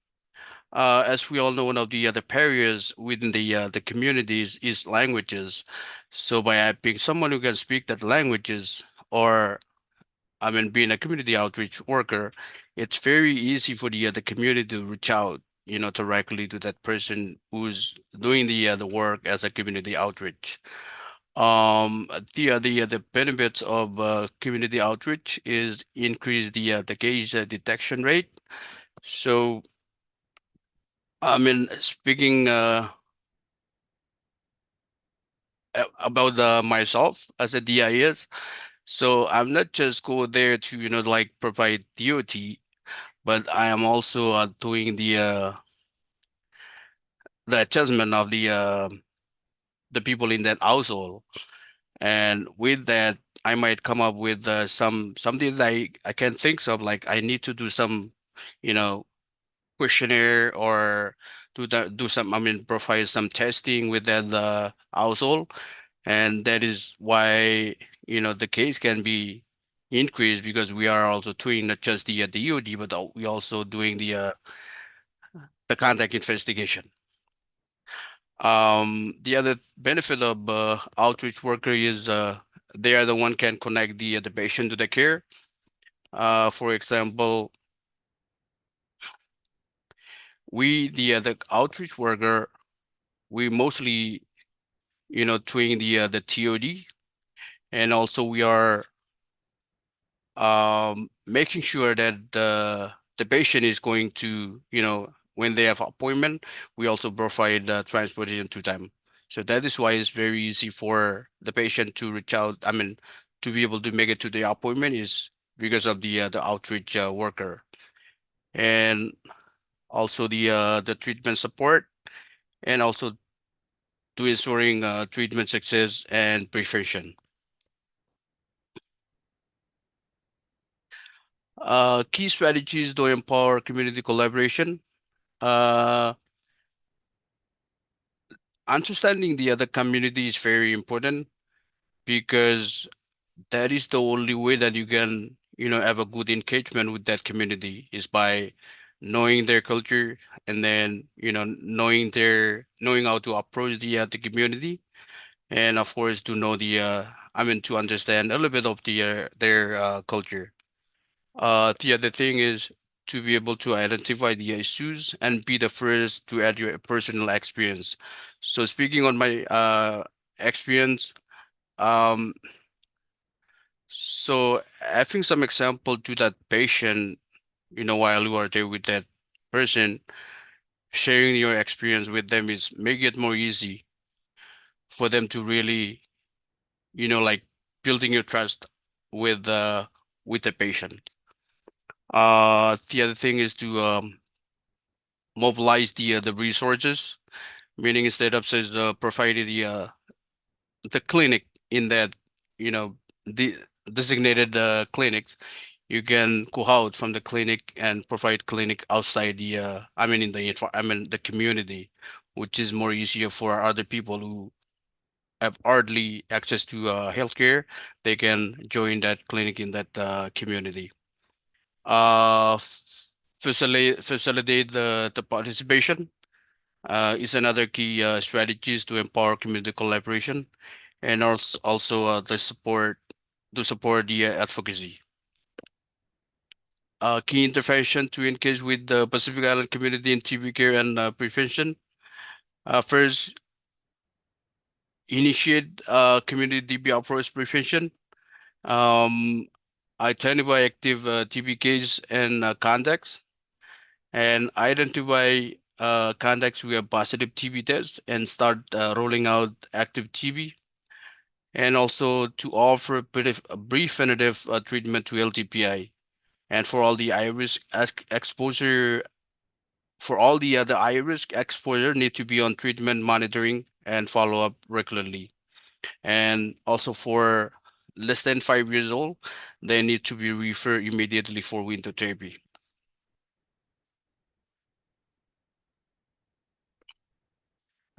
As we all know, one of the barriers within the communities is languages. So by having someone who can speak that languages, or I mean, being a community outreach worker, it's very easy for the community to reach out, directly to that person who's doing the work as a community outreach. The benefits of community outreach is increase the case detection rate. So I mean, speaking about myself as a DIS, so I'm not just go there to like provide DOT, but I am also doing the adjustment of the people in that household, and with that, I might come up with something that I can think of, like I need to do some, you know, questionnaire, or do some, I mean, provide some testing with that household, and that is why the case can be increased, because we are also doing not just the DOD, but we also doing the contact investigation. The other benefit of outreach worker is they are the one can connect the patient to the care. For example, we the outreach worker, we mostly doing the TOD, and also we are making sure that the patient is going to, when they have appointment, we also provide transportation to them. So that is why it's very easy for the patient to reach out. I mean, to be able to make it to the appointment is because of the outreach worker, and also the treatment support, and also to ensuring treatment success and prevention. Key strategies to empower community collaboration. Uh, Understanding the other community is very important, because that is the only way that you can, have a good engagement with that community, is by knowing their culture, and then, knowing how to approach the community, and of course to know I mean, to understand a little bit of their culture. The other thing is to be able to identify the issues and be the first to add your personal experience. So speaking on my experience, um, so having some example to that patient, while you are there with that person, sharing your experience with them is make it more easy for them to really, like building your trust with the patient. The other thing is to mobilize the resources, meaning instead of says providing the clinic in that, the designated clinics, you can go out from the clinic and provide clinic outside I mean, in the the community, which is more easier for other people who have hardly access to healthcare, they can join that clinic in that community. Facilitate the participation is another key strategies to empower community collaboration, and also the support to support the advocacy. Key intervention to engage with the Pacific Island community in TB care and prevention. First, initiate community TB approach prevention. Um, Identify active TB case and contacts, and identify contacts who have positive TB tests and start rolling out active TB, and also to offer preventative treatment to LTPI. And for all the high-risk exposure, for all the other high-risk exposure need to be on treatment monitoring and follow up regularly. And also for less than 5 years old, they need to be referred immediately for window therapy.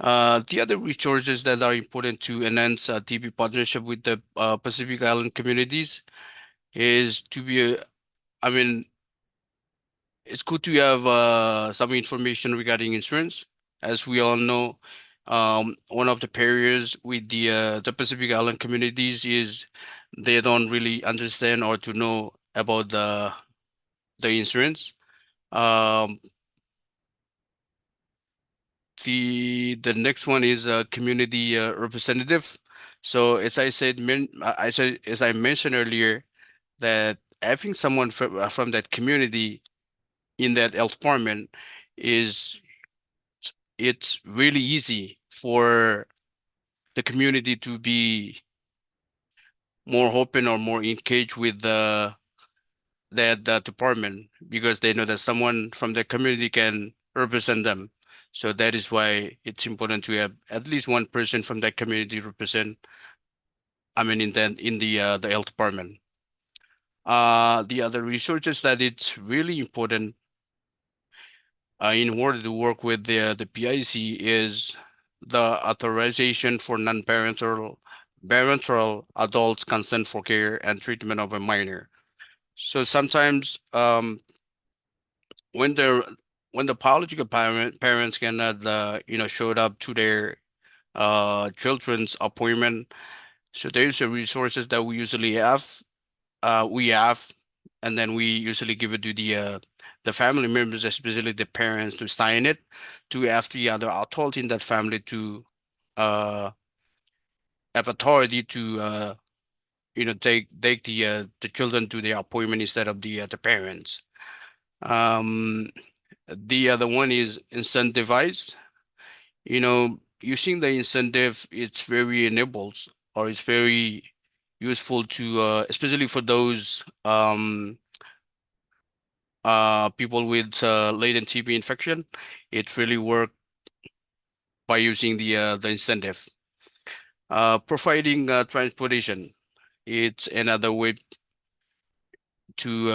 The other resources that are important to enhance TB partnership with the Pacific Island communities is to be, I mean, it's good to have some information regarding insurance. As we all know, one of the barriers with the Pacific Island communities is they don't really understand or to know about the insurance. Um, the next one is a community representative. So as I said, as I mentioned earlier, that having someone from that community in that health department is it's really easy for the community to be more open or more engaged with that department because they know that someone from the community can represent them. So that is why it's important to have at least one person from that community represent. I mean, in the health department. The other resources that it's really important in order to work with the PIC is the authorization for parental adults consent for care and treatment of a minor. So sometimes when the biological parents cannot showed up to their children's appointment, so there's a resources that we usually have, and then we usually give it to the family members, especially the parents, to sign it, to have the other adult in that family to uh have authority to take the children to their appointment instead of the parents. Um, the other one is incentivize. Using the incentive, it's very enables or it's very useful to especially for those people with latent TB infection. It really work by using the incentive. Providing transportation, it's another way to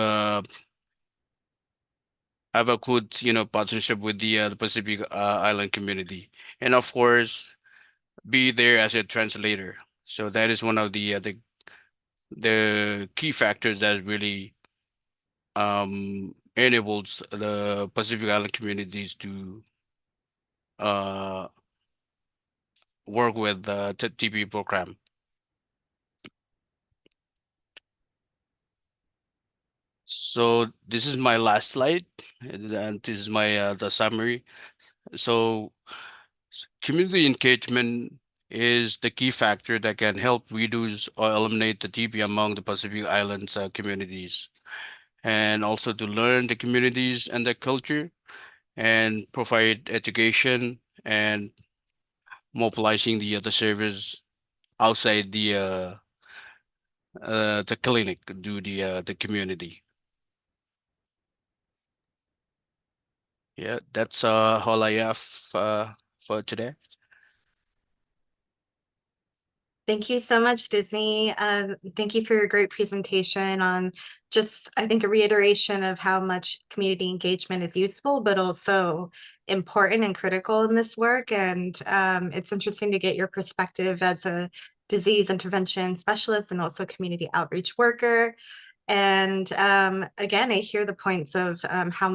have a good partnership with the Pacific Island community, and of course be there as a translator. So that is one of the key factors that really enables the Pacific Island communities to uh, work with the TB program. So this is my last slide, and this is my the summary. So community engagement is the key factor that can help reduce or eliminate the TB among the Pacific Islands communities, and also to learn the communities and their culture and provide education and mobilizing the service outside the clinic to the community. Yeah, that's all I have for today.
Thank you so much, Disney. Thank you for your great presentation on just, I think, a reiteration of how much community engagement is useful, but also important and critical in this work. And it's interesting to get your perspective as a disease intervention specialist and also community outreach worker. And again, I hear the points of how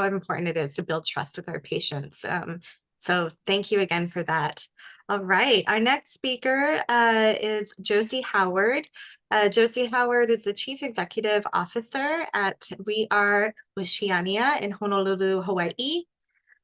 important it is to build trust with our patients. So thank you again for that. All right, our next speaker is Josie Howard. Josie Howard is the Chief Executive Officer at Are Oceania in Honolulu, Hawaii.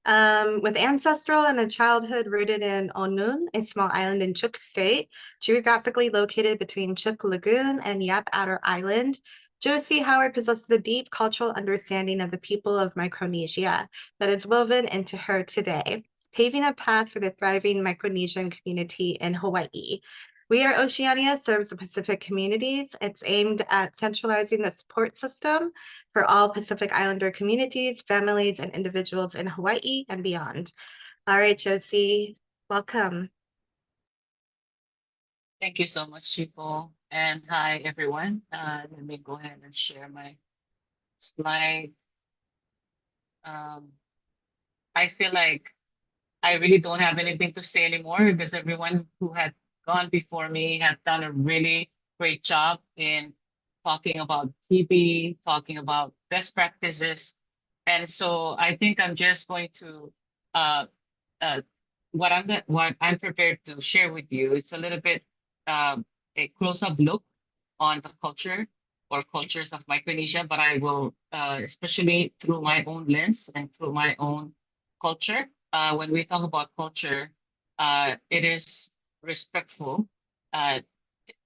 With ancestral and a childhood rooted in Onun, a small island in Chuuk State, geographically located between Chuuk Lagoon and Yap Outer Island, Josie Howard possesses a deep cultural understanding of the people of Micronesia that is woven into her today, paving a path for the thriving Micronesian community in Hawaii. Are Oceania serves the Pacific communities. It's aimed at centralizing the support system for all Pacific Islander communities, families, and individuals in Hawaii and beyond. All right, Josie, welcome.
Thank you so much, Chipo. And hi, everyone. Let me go ahead and share my slide. I feel like I really don't have anything to say anymore because everyone who had gone before me had done a really great job in talking about TB, talking about best practices. And so I think I'm just going to uh, uh, what I'm prepared to share with you. It's a little bit a close-up look on the culture or cultures of Micronesia, but I will especially through my own lens and through my own culture. When we talk about culture, it is respectful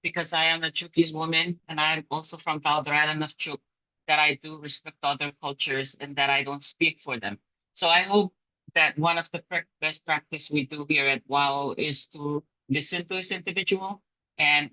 because I am a Chuukese woman and I'm also from the outer island of Chuuk, that I do respect other cultures and that I don't speak for them. So I hope that one of the best practice we do here at WOW is to listen to this individual and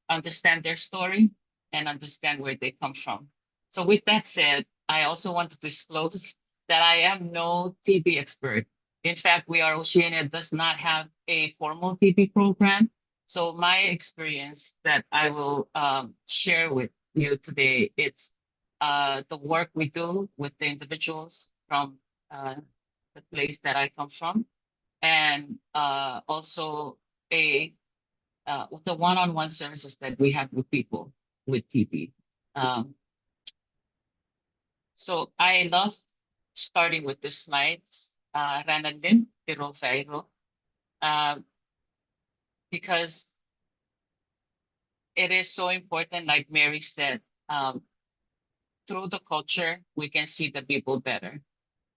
understand their story and understand where they come from. So with that said, I also want to disclose that I am no TB expert. In fact, Are Oceania does not have a formal TB program. So my experience that I will share with you today, it's the work we do with the individuals from the place that I come from, and also the one-on-one services that we have with people with TB. So I love starting with the slides, Ranandin, Tiro Fairo, because it is so important, like Mary said, through the culture, we can see the people better.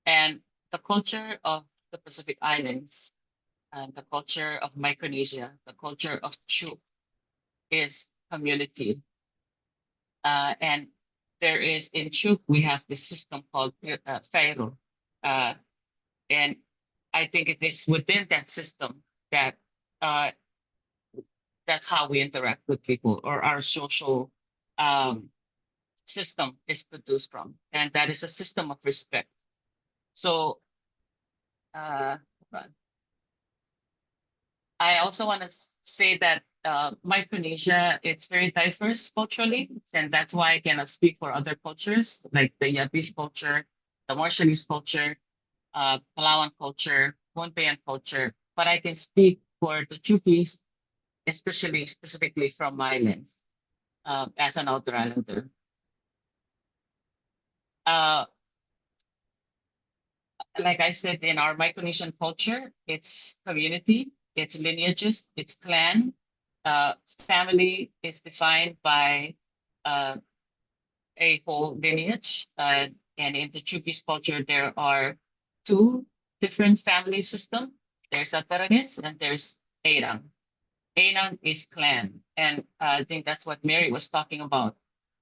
And the culture of the Pacific Islands, and the culture of Micronesia, the culture of Chuuk is community. And there is in Chuuk, we have this system called Fairo. And I think it is within that system that that's how we interact with people, or our social system is produced from. And that is a system of respect. So I also want to say that Micronesia, it's very diverse culturally, and that's why I cannot speak for other cultures, like the Yapese culture, the Marshallese culture, Palawan culture, Pohnpeian culture, but I can speak for the Chuukese, especially specifically from my lens as an outer islander. Like I said, in our Micronesian culture, it's community, it's lineages, it's clan. Family is defined by a whole lineage. And in the Chuukese culture, there are two different family systems. There's Ataranges and there's Eirang. Eirang is clan. And I think that's what Mary was talking about.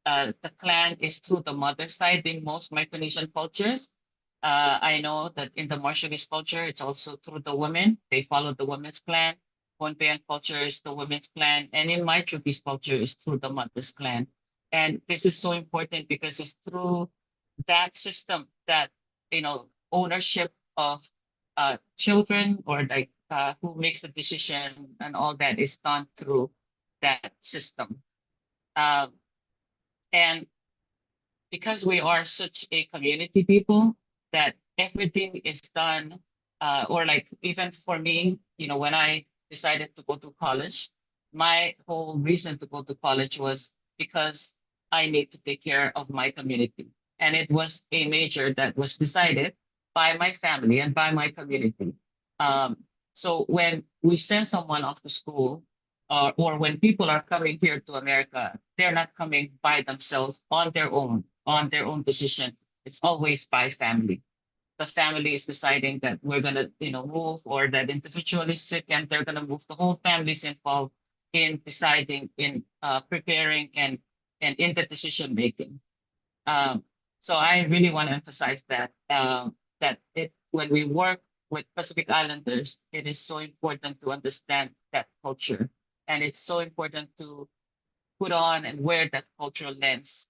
The clan is through the mother side in most Micronesian cultures. I know that in the Marshallese culture, it's also through the women. They follow the women's clan. Pohnpeian culture is the women's clan. And in my Chuukese culture is through the mother's clan. And this is so important because it's through that system that, ownership of children, or like who makes the decision and all that is done through that system. And because we are such a community people, that everything is done, or like even for me, when I decided to go to college, my whole reason to go to college was because I need to take care of my community. And it was a major that was decided by my family and by my community. Um, so when we send someone off to school, or when people are coming here to America, they're not coming by themselves on their own decision. It's always by family. The family is deciding that we're gonna, move, or that individual is sick and they're gonna move. The whole family is involved in deciding, in preparing, and in the decision making. Um, so I really want to emphasize that that it when we work with Pacific Islanders, it is so important to understand that culture, and it's so important to put on and wear that cultural lens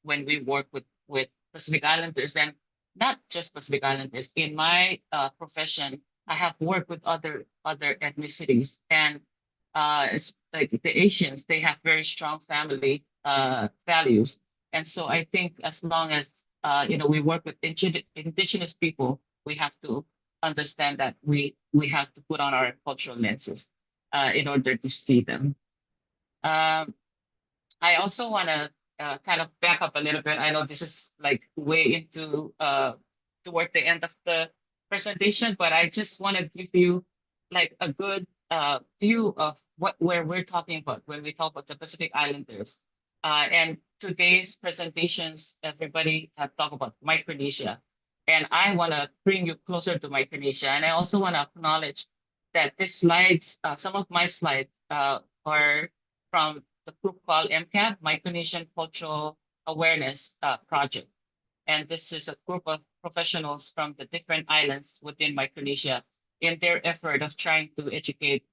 when we work with Pacific Islanders, and not just Pacific Islanders. In my profession, I have worked with other ethnicities, and it's like the Asians. They have very strong family values, and so I think as long as we work with indigenous people, we have to understand that we have to put on our cultural lenses in order to see them. Um, I also want to kind of back up a little bit. I know this is like way into toward the end of the presentation, but I just want to give you like a good view of where we're talking about when we talk about the Pacific Islanders. And today's presentations, everybody have talked about Micronesia, and I want to bring you closer to Micronesia. And I also want to acknowledge that these slides, some of my slides, are from the group called MCAP, Micronesian Cultural Awareness Project. And this is a group of professionals from the different islands within Micronesia in their effort of trying to educate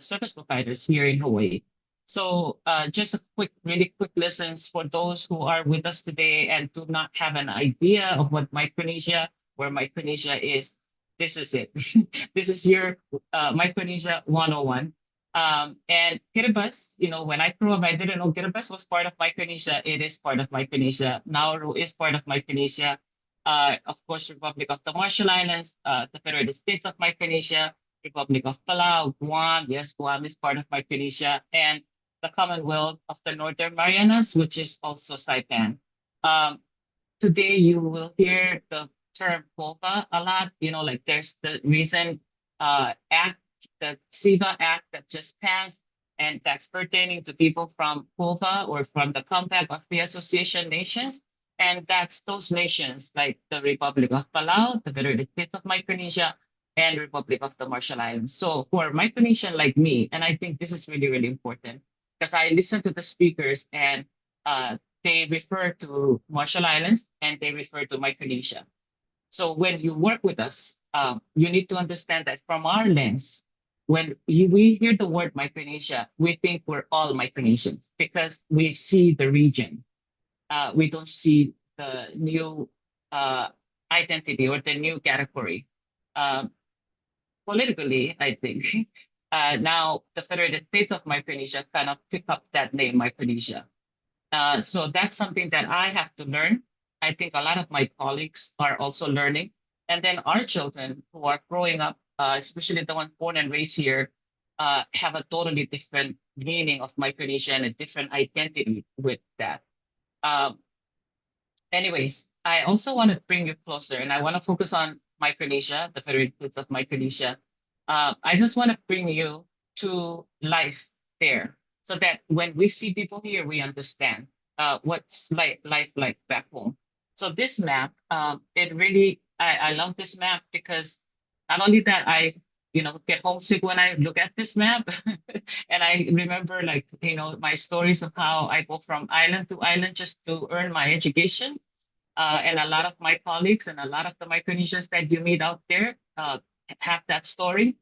service providers here in Hawaii. So just a really quick lessons for those who are with us today and do not have an idea of what Micronesia, where Micronesia is. This is it. This is your Micronesia 101. And Kiribati, when I grew up, I didn't know Kiribati was part of Micronesia. It is part of Micronesia. Nauru is part of Micronesia. Of course, Republic of the Marshall Islands, the Federated States of Micronesia, Republic of Palau, Guam. Yes, Guam is part of Micronesia, and the Commonwealth of the Northern Marianas, which is also Saipan. Today, you will hear the term POFA a lot. Like there's the recent act, the SIVA Act that just passed, and that's pertaining to people from POFA or from the Compact of Free Association Nations. And that's those nations like the Republic of Palau, the Federated States of Micronesia, and Republic of the Marshall Islands. So for Micronesian like me, and I think this is really, really important because I listen to the speakers and they refer to Marshall Islands and they refer to Micronesia. So when you work with us, you need to understand that from our lens, when we hear the word Micronesia, we think we're all Micronesians because we see the region. We don't see the new identity or the new category. Politically, I think now the Federated States of Micronesia kind of pick up that name, Micronesia. So that's something that I have to learn. I think a lot of my colleagues are also learning. And then our children who are growing up, especially the ones born and raised here, have a totally different meaning of Micronesia and a different identity with that. Anyways, I also want to bring you closer and I want to focus on Micronesia, the Federated States of Micronesia. I just want to bring you to life there so that when we see people here, we understand what's life like back home. So this map, it really, I love this map because not only that I, get homesick when I look at this map and I remember my stories of how I go from island to island just to earn my education. And a lot of my colleagues and a lot of the Micronesians that you meet out there have that story.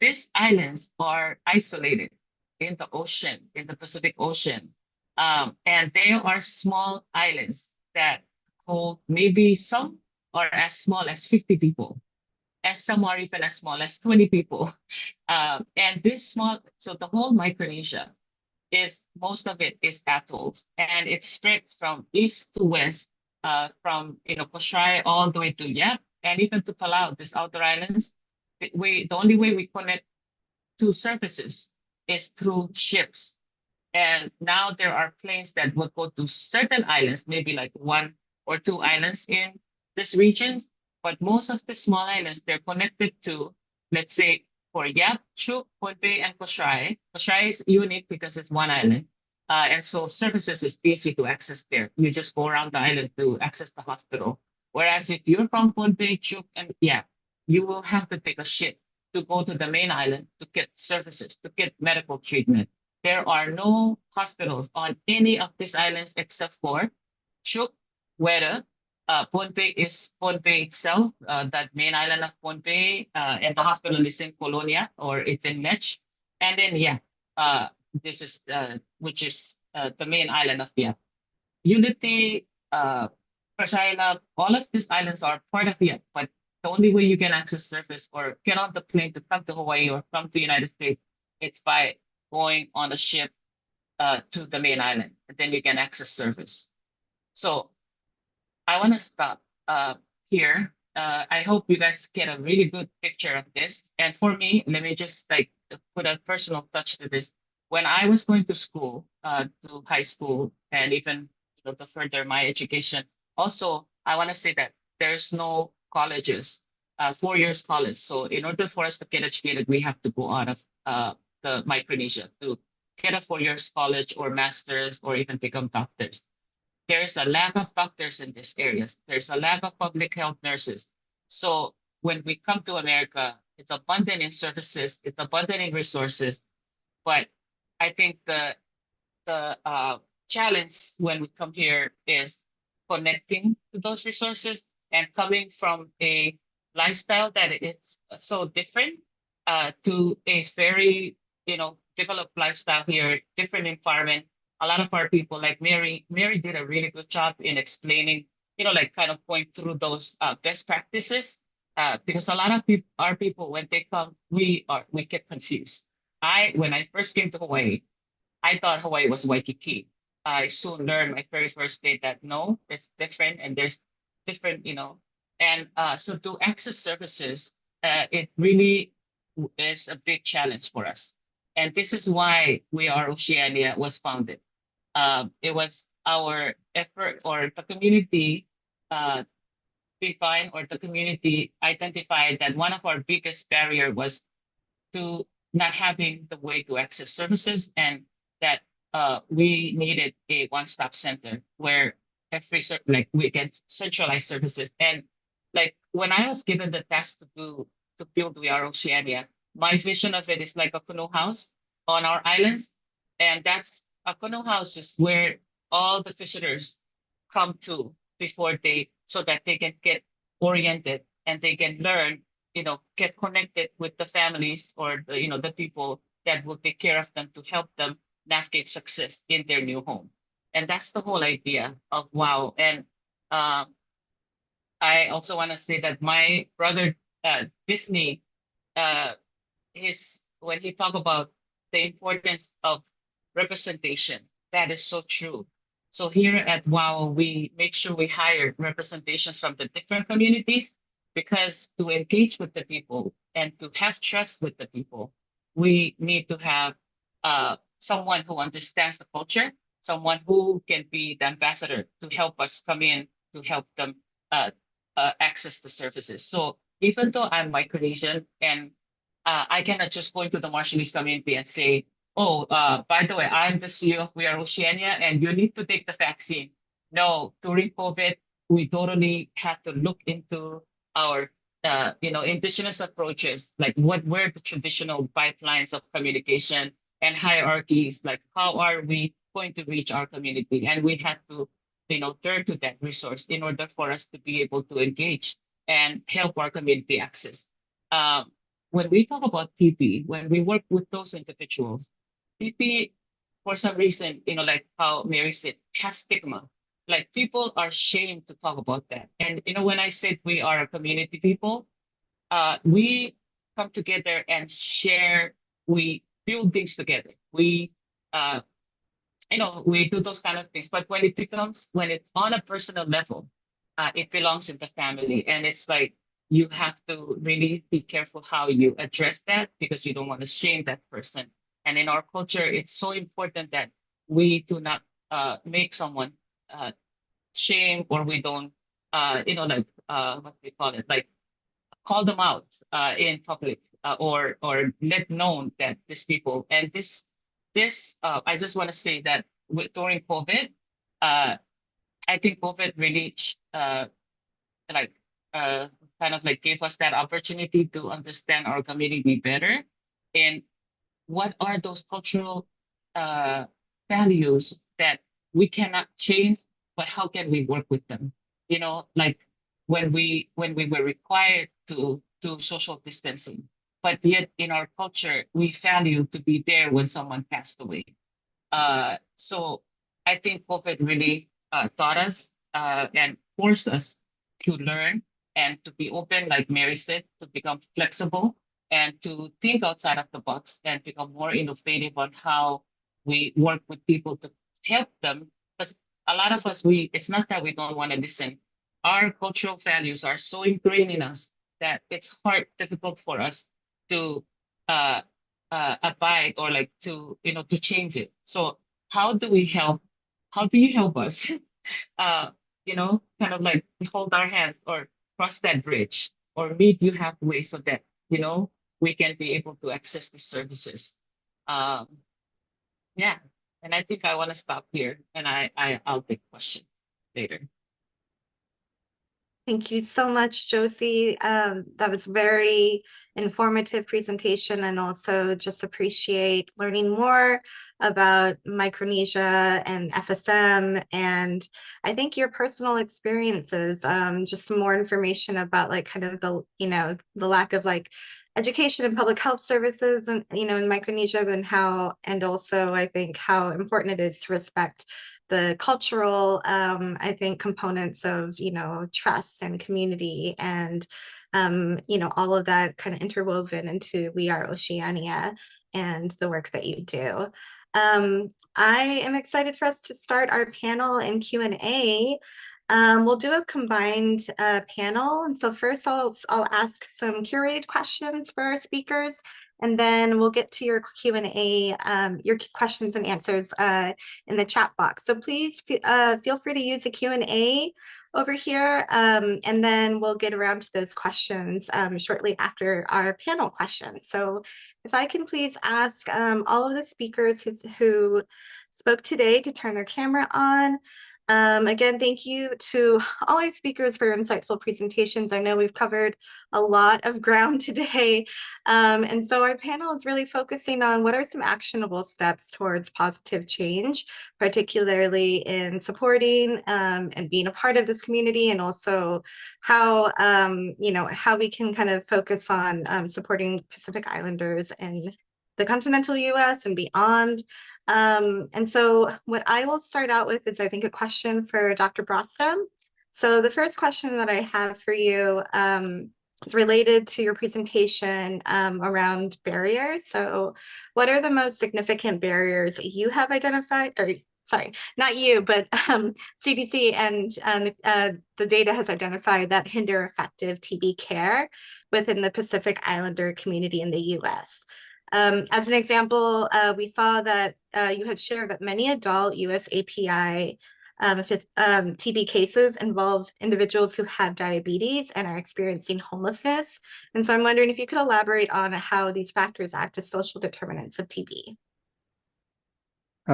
These islands are isolated in the ocean, in the Pacific Ocean. And they are small islands that hold maybe some are as small as 50 people. and some are even as small as 20 people. And this small, so the whole Micronesia is, most of it is atolls, and it's spread from east to west, from Kosrae all the way to Yap, and even to Palau, these outer islands. The only way we connect to surfaces is through ships. And now there are planes that will go to certain islands, maybe like one or two islands in this region. But most of the small islands, they're connected to, let's say, for Yap, Chuk, Pohnpei, and Kosrae. Kosrae is unique because it's one island. And so services is easy to access there. You just go around the island to access the hospital. Whereas if you're from Pohnpei, Chuk, and Yap, you will have to take a ship to go to the main island to get services, to get medical treatment. There are no hospitals on any of these islands except for Chuk, Wera. Pohnpei is Pohnpei itself, that main island of Pohnpei, and the hospital is in Colonia, or it's in Mech. And then, yeah, this is, which is the main island of Yap. Unity, Prasaila, all of these islands are part of Yap, but the only way you can access surface or get on the plane to come to Hawaii or come to the United States, it's by going on a ship to the main island, and then you can access surface. So I want to stop here. I hope you guys get a really good picture of this. And for me, let me just like put a personal touch to this. When I was going to school, to high school, and even to further my education, also I want to say that there's no colleges, 4 years college. So in order for us to get educated, we have to go out of the Micronesia to get a 4 years college or masters or even become doctors. There's a lack of doctors in these areas. There's a lack of public health nurses. So when we come to America, it's abundant in services, it's abundant in resources. But I think the challenge when we come here is connecting to those resources and coming from a lifestyle that it's so different to a very developed lifestyle here, different environment. A lot of our people, like Mary did a really good job in explaining, like kind of going through those best practices. Because a lot of our people, when they come, we get confused. When I first came to Hawaii, I thought Hawaii was Waikiki. I soon learned my very first day that no, it's different, and there's different, and so to access services, it really is a big challenge for us. And this is why Are Oceania was founded. It was our effort, or the community defined, or the community identified that one of our biggest barrier was to not having the way to access services, and that we needed a one-stop center where like we can centralize services. And like when I was given the task to build We Are Oceania, my vision of it is like a canoe house on our islands, and that's a canoe house is where all the visitors come to before so that they can get oriented and they can learn, get connected with the families or the people that will take care of them to help them navigate success in their new home. And that's the whole idea of WOW. And I also want to say that my brother Disney, when he talk about the importance of representation, that is so true. So here at WOW, we make sure we hire representations from the different communities, because to engage with the people and to have trust with the people, we need to have someone who understands the culture, someone who can be the ambassador to help us come in to help them access the services. So even though I'm Micronesian, and I cannot just go into the Marshallese community and say, oh, by the way, I'm the CEO of We Are Oceania, and you need to take the vaccine. No, during COVID, we totally had to look into our, indigenous approaches, like what were the traditional pipelines of communication and hierarchies, like how are we going to reach our community? And we had to, turn to that resource in order for us to be able to engage and help our community access. When we talk about TP, when we work with those individuals, TP, for some reason, like how Mary said, has stigma. Like people are ashamed to talk about that. And, when I said we are a community people, we come together and share. We build things together. We we do those kind of things. But when it's on a personal level, it belongs in the family. And it's like you have to really be careful how you address that because you don't want to shame that person. And in our culture, it's so important that we do not make someone shame, or we don't, what do we call it? Like call them out in public, or let known that these people and this I just want to say that during COVID, uh, I think COVID really like uh, kind of like gave us that opportunity to understand our community better, and what are those cultural uh, values that we cannot change, but how can we work with them? Like when we were required to do social distancing, but yet in our culture we value to be there when someone passed away. So I think COVID really taught us and forced us to learn and to be open, like Mary said, to become flexible and to think outside of the box and become more innovative on how we work with people to help them. Because a lot of us, it's not that we don't want to listen. Our cultural values are so ingrained in us that it's difficult for us to uh, abide, or like to change it. So how do we help? How do you help us? Kind of like hold our hands or cross that bridge or meet you halfway so that we can be able to access the services. Um, yeah, and I think I want to stop here, and I'll take questions later.
Thank you so much, Josie. That was very informative presentation, and also just appreciate learning more about Micronesia and FSM. And I think your personal experiences, just some more information about like kind of the lack of like education and public health services and in Micronesia, and also I think how important it is to respect the cultural, I think, components of, trust and community and, all of that kind of interwoven into We Are Oceania and the work that you do. I am excited for us to start our panel and Q&A. We'll do a combined panel. And so first I'll ask some curated questions for our speakers, and then we'll get to your Q&A, your questions and answers in the chat box. So please feel free to use the Q&A over here, and then we'll get around to those questions shortly after our panel questions. So if I can please ask all of the speakers who spoke today to turn their camera on. Again, thank you to all our speakers for insightful presentations. I know we've covered a lot of ground today. And so our panel is really focusing on what are some actionable steps towards positive change, particularly in supporting and being a part of this community, and also how, how we can kind of focus on supporting Pacific Islanders in the continental US and beyond. And so what I will start out with is, I think, a question for Dr. Brostom. So the first question that I have for you is related to your presentation around barriers. So what are the most significant barriers you have identified, or sorry, not you, but CDC and the data has identified that hinder effective TB care within the Pacific Islander community in the US? As an example, we saw that you had shared that many adult US API TB cases involve individuals who have diabetes and are experiencing homelessness. And so I'm wondering if you could elaborate on how these factors act as social determinants of TB.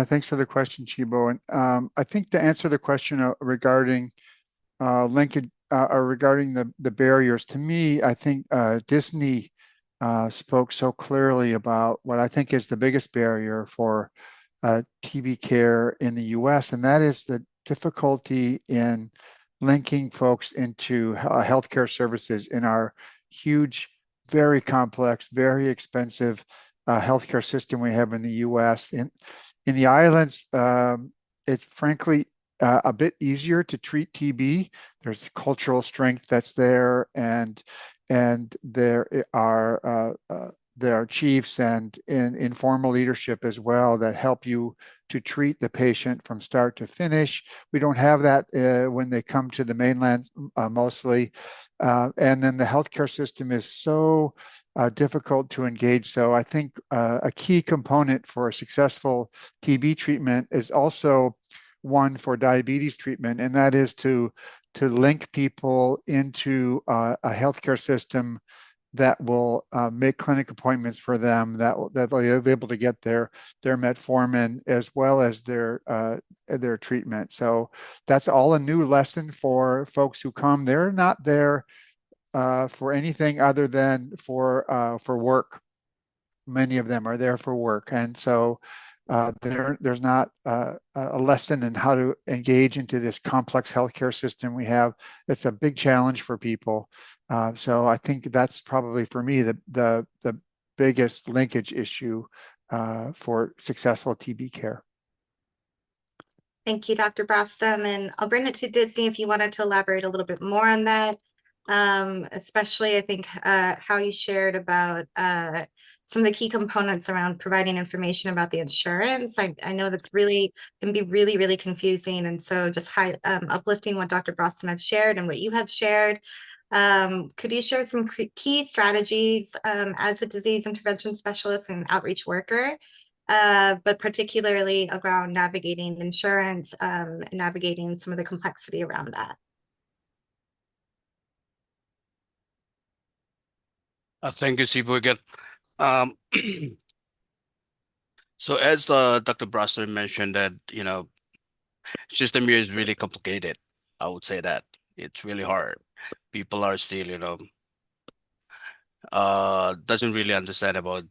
Thanks for the question, Chibo. And I think to answer the question regarding linkage or regarding the barriers, to me, I think Disney spoke so clearly about what I think is the biggest barrier for TB care in the US, and that is the difficulty in linking folks into healthcare services in our huge, very complex, very expensive healthcare system we have in the US. In the islands, it's frankly a bit easier to treat TB. There's cultural strength that's there, and there are chiefs and informal leadership as well that help you to treat the patient from start to finish. We don't have that when they come to the mainland mostly. And then the healthcare system is so difficult to engage. So I think a key component for a successful TB treatment is also one for diabetes treatment, and that is to link people into a healthcare system that will make clinic appointments for them, that they'll be able to get their metformin as well as their treatment. So that's all a new lesson for folks who come. They're not there for anything other than for work. Many of them are there for work, and so there's not a lesson in how to engage into this complex healthcare system we have. It's a big challenge for people. So I think that's probably for me the biggest linkage issue for successful TB care.
Thank you, Dr. Brostom. And I'll bring it to Disney if you wanted to elaborate a little bit more on that. Especially I think how you shared about some of the key components around providing information about the insurance. I know that's really can be really confusing, and so just uplifting what Dr. Brostom had shared and what you had shared. Could you share some key strategies as a disease intervention specialist and outreach worker, but particularly around navigating insurance, and navigating some of the complexity around that?
Thank you, Sibu, again. So as Dr. Brasser mentioned that, system here is really complicated. I would say that it's really hard. People are still, doesn't really understand about,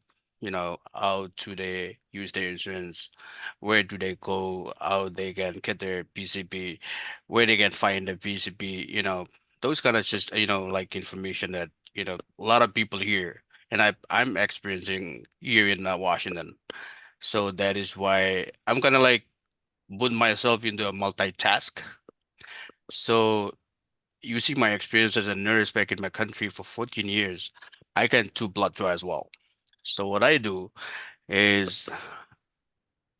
how do they use their insurance, where do they go, how they can get their PCP, where they can find the PCP, those kind of just, like information that, a lot of people here, and I'm experiencing here in Washington. So that is why I'm gonna like put myself into a multitask. So you see my experience as a nurse back in my country for 14 years, I can do blood draw as well. So what I do is,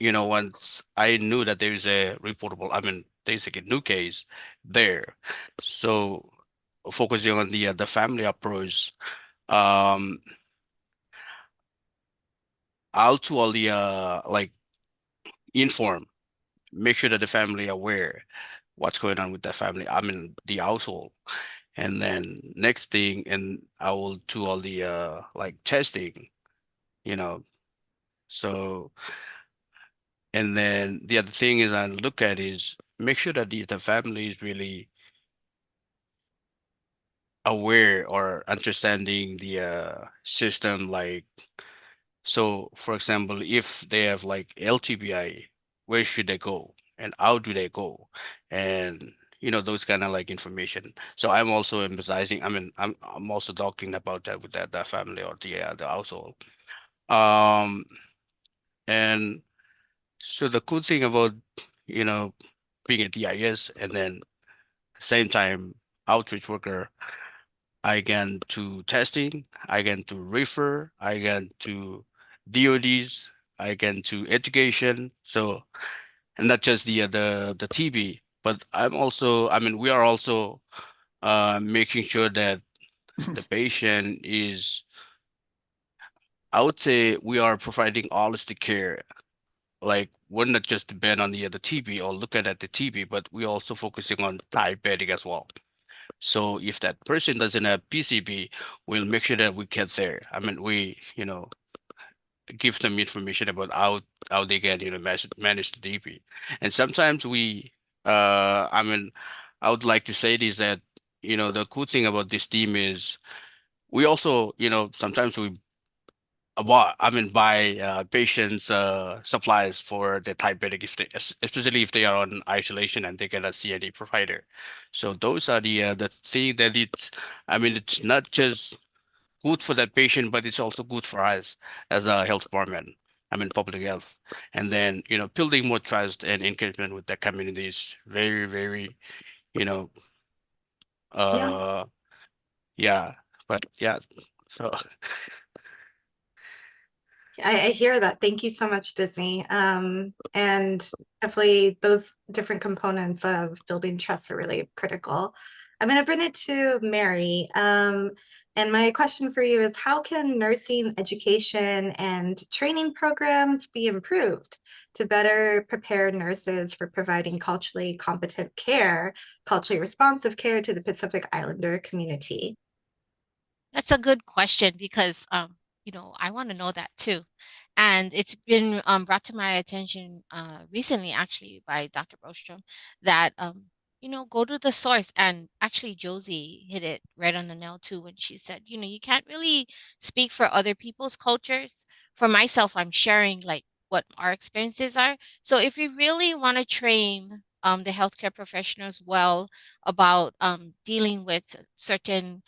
once I knew that there is a reportable, I mean, there's a new case there. So focusing on the family approach, um, I'll do all the like inform, make sure that the family aware what's going on with the family, I mean the household. And then next thing, and I will do all the like testing, you know. So, and then the other thing is I look at is make sure that the family is really aware or understanding the system. Like, so for example, if they have like LTBI, where should they go and how do they go? And those kind of like information. So I'm also emphasizing, I mean, I'm also talking about that with that family or the household. Um, and so the cool thing about, you know, being a DIS and then same time outreach worker, I can do testing, I can do refer, I can do DODs, I can do education. So, and not just the TB, but I mean, we are also making sure that the patient is, I would say we are providing holistic care. Like we're not just depend on the TB or looking at the TB, but we're also focusing on diabetic as well. So if that person doesn't have PCB, we'll make sure that we get there. I mean, we, give them information about how they can, manage the DP. And sometimes we, I mean, I would like to say this that, the cool thing about this team is we also, sometimes we buy patients supplies for the diabetic if especially if they are on isolation and they cannot see any provider. So those are the thing that I mean, it's not just good for that patient, but it's also good for us as a health department. public health. And then, building more trust and engagement with the community is very, very, you know,
Yeah.
yeah, but yeah, so
I hear that. Thank you so much, Disney. And definitely those different components of building trust are really critical. I'm going to bring it to Mary. And my question for you is, how can nursing education and training programs be improved to better prepare nurses for providing culturally competent care, culturally responsive care to the Pacific Islander community?
That's a good question because I want to know that too. And it's been brought to my attention recently actually by Dr. Brostrom that go to the source. And actually Josie hit it right on the nail too when she said, you can't really speak for other people's cultures. For myself, I'm sharing like what our experiences are. So if we really want to train the healthcare professionals well about dealing with certain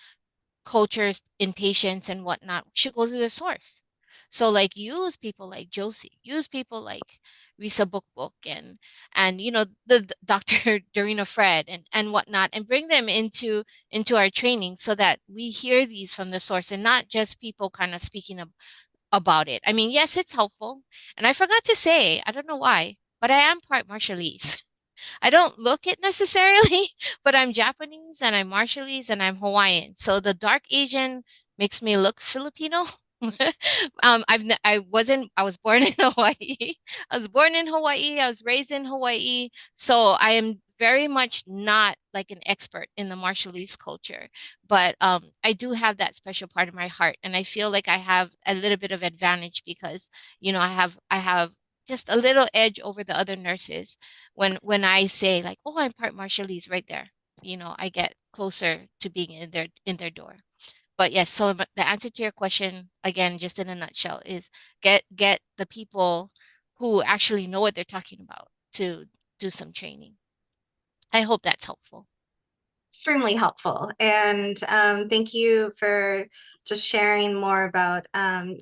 cultures in patients and whatnot should go to the source. So like use people like Josie, use people like Risa Book and the Dr. Dorina Fred and whatnot, and bring them into our training so that we hear these from the source and not just people kind of speaking about it. I mean, yes, it's helpful. And I forgot to say, I don't know why, but I am part Marshallese. I don't look it necessarily, but I'm Japanese and I'm Marshallese and I'm Hawaiian. So the dark Asian makes me look Filipino. I was born in Hawaii. I was born in Hawaii. I was raised in Hawaii. So I am very much not like an expert in the Marshallese culture, but I do have that special part of my heart, and I feel like I have a little bit of advantage because I have just a little edge over the other nurses when I say like, oh, I'm part Marshallese right there. I get closer to being in their door. But yes, so the answer to your question, again, just in a nutshell, is get the people who actually know what they're talking about to do some training. I hope that's helpful.
Extremely helpful. And thank you for just sharing more about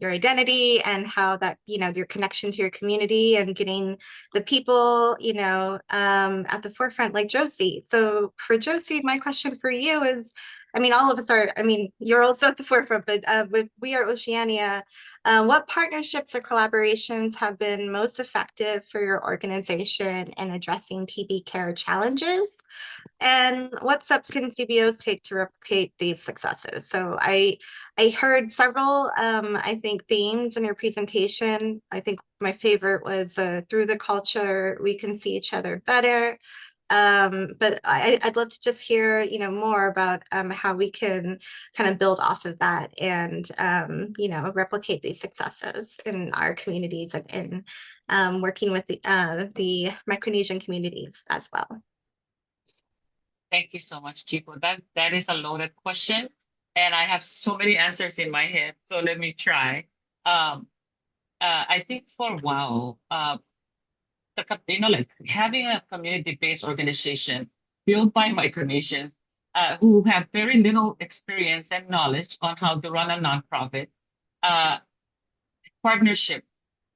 your identity and how that, your connection to your community and getting the people, at the forefront like Josie. So for Josie, my question for you is, all of us are, you're also at the forefront, but with We Are Oceania, what partnerships or collaborations have been most effective for your organization in addressing TB care challenges? And what steps can CBOs take to replicate these successes? So I heard several, I think, themes in your presentation. I think my favorite was through the culture, we can see each other better. But I'd love to just hear, more about how we can kind of build off of that and, replicate these successes in our communities and in working with the Micronesian communities as well.
Thank you so much, Chico. That is a loaded question, and I have so many answers in my head. So let me try. I think for WOW, like having a community-based organization built by Micronesians who have very little experience and knowledge on how to run a nonprofit, partnership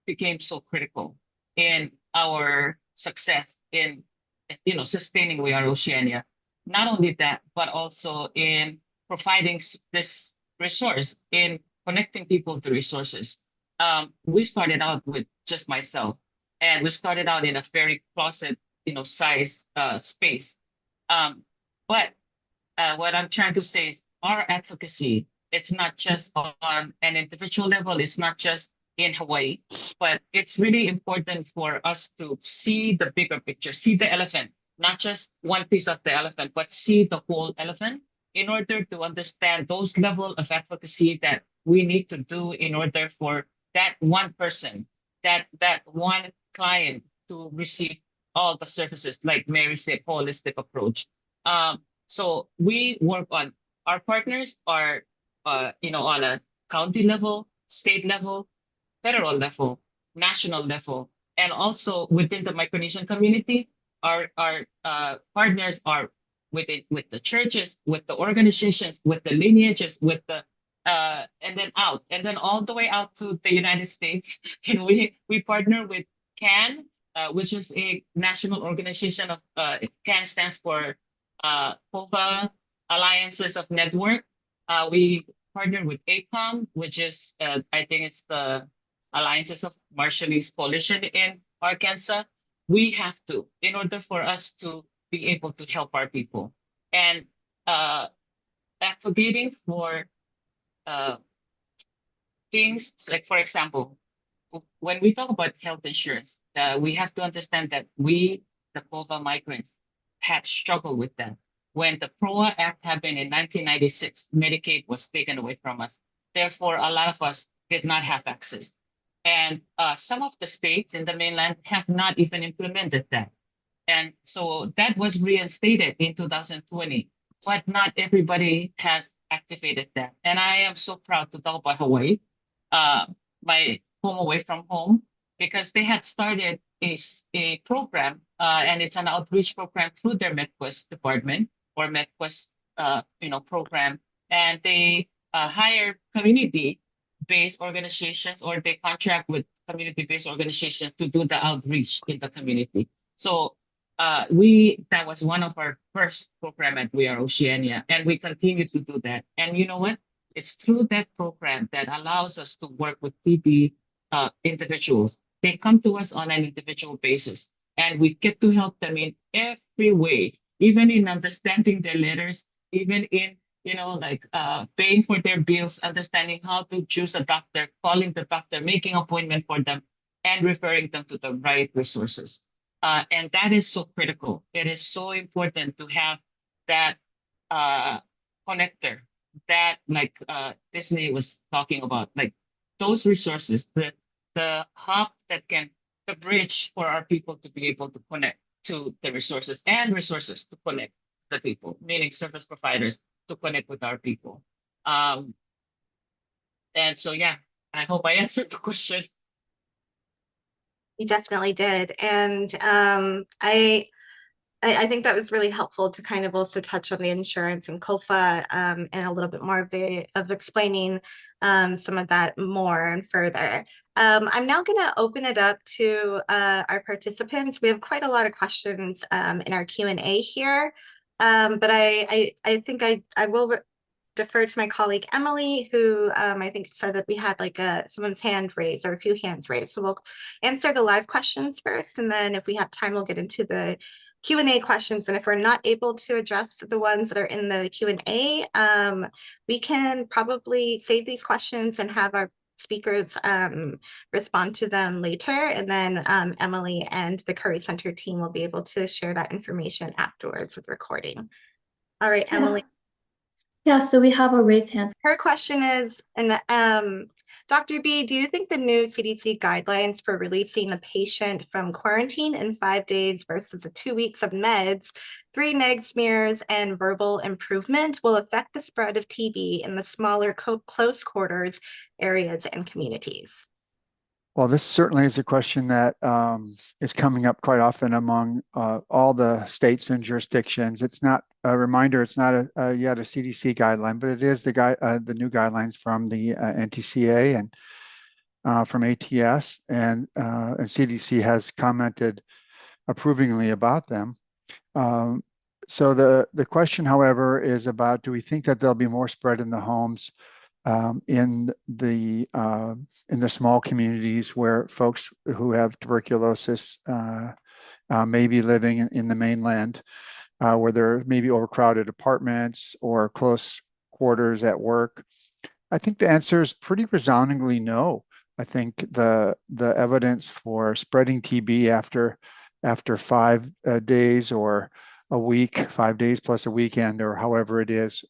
became so critical in our success in sustaining We Are Oceania. Not only that, but also in providing this resource in connecting people to resources. We started out with just myself, and we started out in a very closet, size space. But what I'm trying to say is our advocacy, it's not just on an individual level, it's not just in Hawaii, but it's really important for us to see the bigger picture, see the elephant, not just one piece of the elephant, but see the whole elephant in order to understand those level of advocacy that we need to do in order for that one person, that one client to receive all the services, like Mary said, holistic approach. So we work on our partners are, on a county level, state level, federal level, national level, and also within the Micronesian community, our partners are with the churches, with the organizations, with the lineages, with the and then out, and then all the way out to the United States. And we partner with CAN, which is a national organization of CAN stands for COVA Alliances of Network. We partner with AAPCHO, which is I think it's the Alliances of Marshallese Coalition in Arkansas. We have to, in order for us to be able to help our people, and advocating for uh, things like, for example, when we talk about health insurance, we have to understand that we, the COVA migrants, had struggled with that. When the PROA Act happened in 1996, Medicaid was taken away from us. Therefore, a lot of us did not have access. And some of the states in the mainland have not even implemented that. And so that was reinstated in 2020, but not everybody has activated that. And I am so proud to talk about Hawaii, my home away from home, because they had started a program, and it's an outreach program through their MedQuest department or MedQuest, program, and they hire community-based organizations, or they contract with community-based organizations to do the outreach in the community. So that was one of our first program at We Are Oceania, and we continue to do that. And you know what? It's through that program that allows us to work with TB individuals. They come to us on an individual basis, and we get to help them in every way, even in understanding their letters, even in paying for their bills, understanding how to choose a doctor, calling the doctor, making appointment for them, and referring them to the right resources. And that is so critical. It is so important to have that connector, that Disney was talking about, like those resources, the hub that can, the bridge for our people to be able to connect to the resources, and resources to connect the people, meaning service providers to connect with our people. And so, yeah, I hope I answered the question.
You definitely did. And I think that was really helpful to kind of also touch on the insurance and COFA, and a little bit more of explaining some of that more and further. I'm now going to open it up to our participants. We have quite a lot of questions in our Q&A here, but I think I will defer to my colleague Emily, who I think said that we had like someone's hand raised, or a few hands raised. So we'll answer the live questions first, and then if we have time, we'll get into the Q&A questions. And if we're not able to address the ones that are in the Q&A, we can probably save these questions and have our speakers respond to them later. And then Emily and the Curry Center team will be able to share that information afterwards with recording. All right, Emily.
Yeah, so we have a raised hand.
Her question is, and Dr. B, do you think the new CDC guidelines for releasing a patient from quarantine in 5 days versus 2 weeks of meds, 3 neg smears, and verbal improvement will affect the spread of TB in the smaller close quarters areas and communities?
Well, this certainly is a question that is coming up quite often among all the states and jurisdictions. It's not a reminder, it's not yet a CDC guideline, but it is the new guidelines from the NTCA and from ATS, and CDC has commented approvingly about them. So the question, however, is about, do we think that there'll be more spread in the homes in the small communities where folks who have tuberculosis may be living in the mainland, where there may be overcrowded apartments or close quarters at work? I think the answer is pretty resoundingly no. I think the evidence for spreading TB after 5 days or a week, 5 days plus a weekend, or however it is,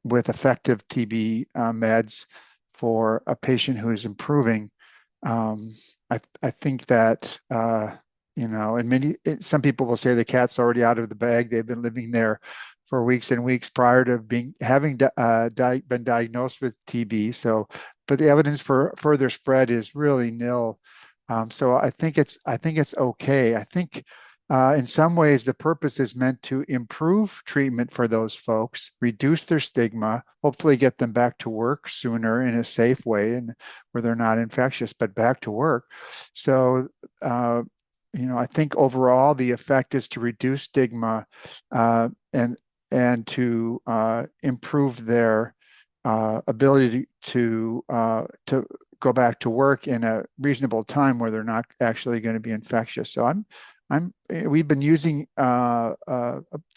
with effective TB meds for a patient who is improving, I think that and some people will say the cat's already out of the bag. They've been living there for weeks and weeks prior to having been diagnosed with TB. So, but the evidence for further spread is really nil. So I think it's okay. I think In some ways, the purpose is meant to improve treatment for those folks, reduce their stigma, hopefully get them back to work sooner in a safe way and where they're not infectious, but back to work. So, I think overall the effect is to reduce stigma and to improve their ability to go back to work in a reasonable time where they're not actually going to be infectious. So we've been using a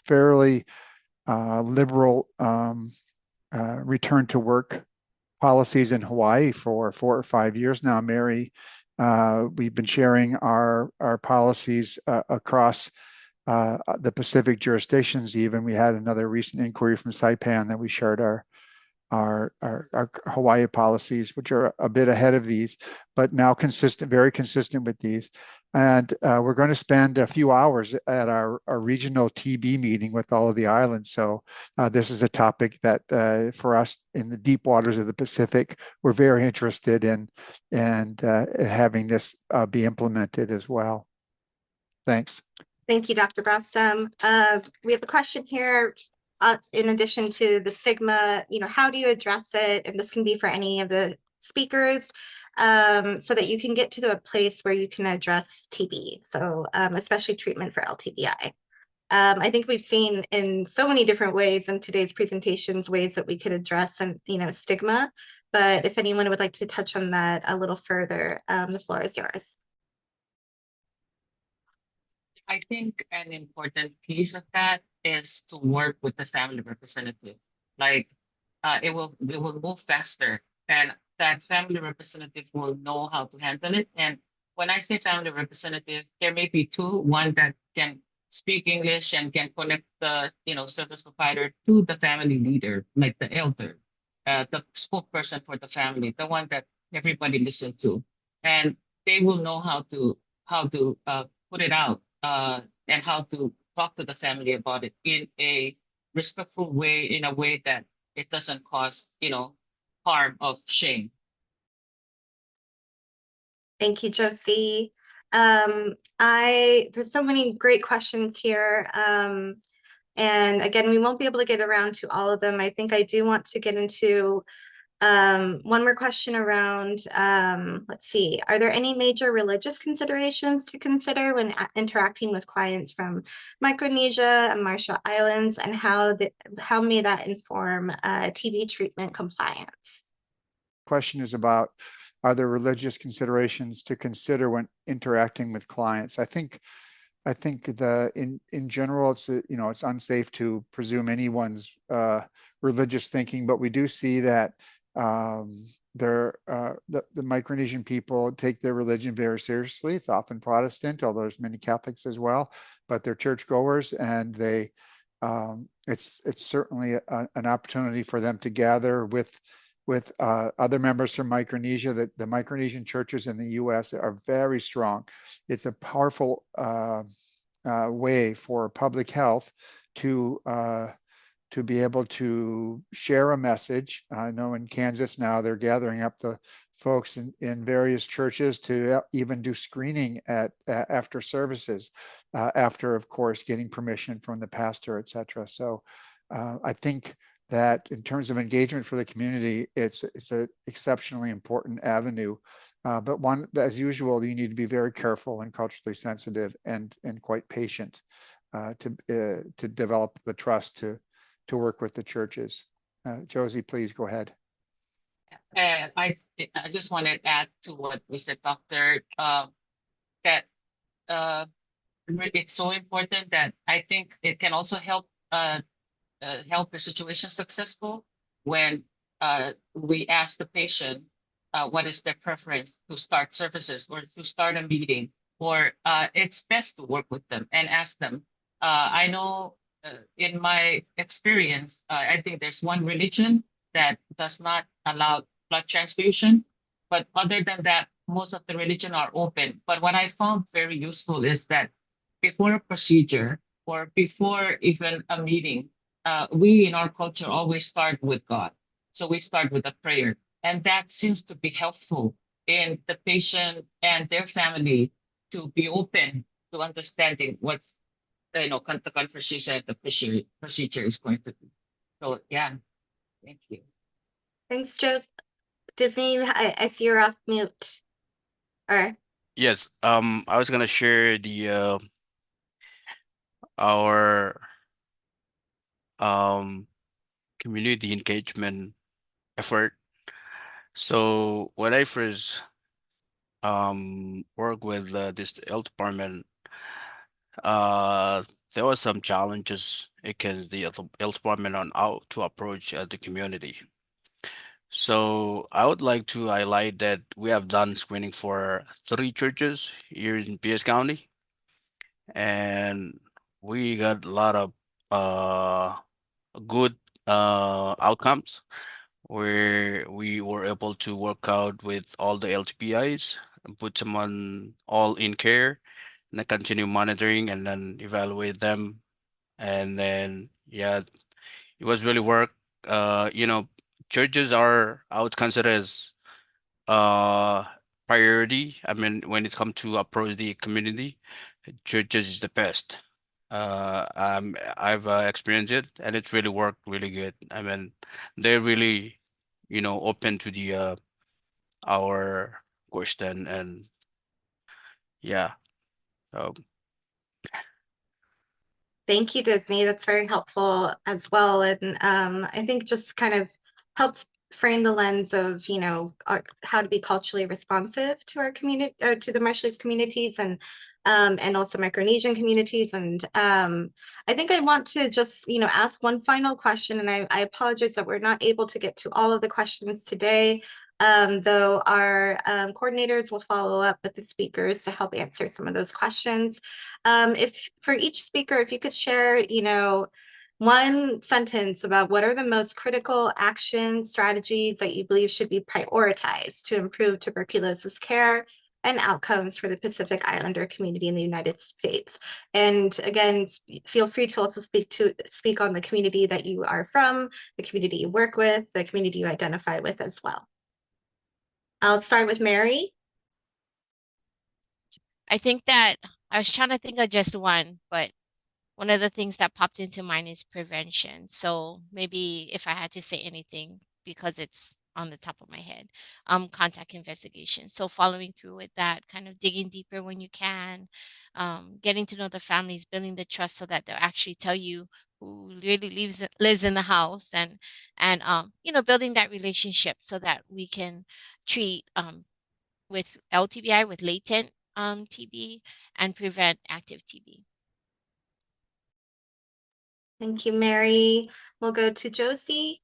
fairly liberal return to work policies in Hawaii for 4 or 5 years now, Mary. We've been sharing our policies across the Pacific jurisdictions. Even we had another recent inquiry from Saipan that we shared our Hawaii policies, which are a bit ahead of these, but now very consistent with these. And we're going to spend a few hours at our regional TB meeting with all of the islands. So this is a topic that for us in the deep waters of the Pacific, we're very interested in and having this be implemented as well. Thanks.
Thank you, Dr. Brostom. We have a question here. In addition to the stigma, how do you address it? And this can be for any of the speakers, so that you can get to a place where you can address TB. So especially treatment for LTBI. I think we've seen in so many different ways in today's presentations, ways that we could address and stigma. But if anyone would like to touch on that a little further, the floor is yours.
I think an important piece of that is to work with the family representative. Like it will move faster, and that family representative will know how to handle it. And when I say family representative, there may be two: one that can speak English and can connect the service provider to the family leader, like the elder, the spokesperson for the family, the one that everybody listen to, and they will know how to put it out and how to talk to the family about it in a respectful way, in a way that it doesn't cause harm of shame.
Thank you, Josie. There's so many great questions here. And again, we won't be able to get around to all of them. I think I do want to get into one more question around, let's see, are there any major religious considerations to consider when interacting with clients from Micronesia and Marshall Islands, and how may that inform TB treatment compliance?
Question is about, are there religious considerations to consider when interacting with clients? I think in general, it's unsafe to presume anyone's religious thinking, but we do see that the Micronesian people take their religion very seriously. It's often Protestant, although there's many Catholics as well, but they're churchgoers, and it's certainly an opportunity for them to gather with other members from Micronesia. The Micronesian churches in the U.S. are very strong. It's a powerful way for public health to be able to share a message. I know in Kansas now they're gathering up the folks in various churches to even do screening after services, after, of course, getting permission from the pastor, etc. So I think that in terms of engagement for the community, it's an exceptionally important avenue. But one, as usual, you need to be very careful and culturally sensitive and quite patient to develop the trust to work with the churches. Josie, please go ahead.
And I just want to add to what we said, Doctor, that it's so important that I think it can also help the situation successful when we ask the patient what is their preference to start services or to start a meeting, or it's best to work with them and ask them. I know in my experience, I think there's one religion that does not allow blood transfusion, but other than that, most of the religion are open. But what I found very useful is that before a procedure or before even a meeting, we in our culture always start with God. So we start with a prayer, and that seems to be helpful in the patient and their family to be open to understanding what's the conversation, the procedure is going to be. So yeah, thank you.
Thanks, Joe. Disney, I see you're off mute. Or
Yes, I was gonna share our um community engagement effort. So when I first worked with this health department, uh there was some challenges against the health department on how to approach the community. So I would like to highlight that we have done screening for 3 churches here in Pierce County, and we got a lot of uh good outcomes where we were able to work out with all the LTPIs and put them on all in care and then continue monitoring and then evaluate them. And then, yeah, it was really work. You know, churches are, I would consider as uh priority. I mean, when it comes to approach the community, churches is the best. I've experienced it and it's really worked really good. I mean, they're really, open to the our question and yeah. Um,
thank you, Disney. That's very helpful as well. And I think just kind of helps frame the lens of, how to be culturally responsive to our community, or to the Marshallese communities, and also Micronesian communities. And I think I want to just, ask one final question. And I apologize that we're not able to get to all of the questions today. Though our coordinators will follow up with the speakers to help answer some of those questions. If for each speaker, if you could share, one sentence about what are the most critical action strategies that you believe should be prioritized to improve tuberculosis care and outcomes for the Pacific Islander community in the United States. And again, feel free to also speak on the community that you are from, the community you work with, the community you identify with as well. I'll start with Mary.
I think that I was trying to think of just one, but one of the things that popped into mind is prevention. So maybe if I had to say anything, because it's on the top of my head, contact investigation. So following through with that, kind of digging deeper when you can, getting to know the families, building the trust so that they'll actually tell you who really lives in the house, and building that relationship so that we can treat with LTBI, with latent TB, and prevent active TB.
Thank you, Mary. We'll go to Josie.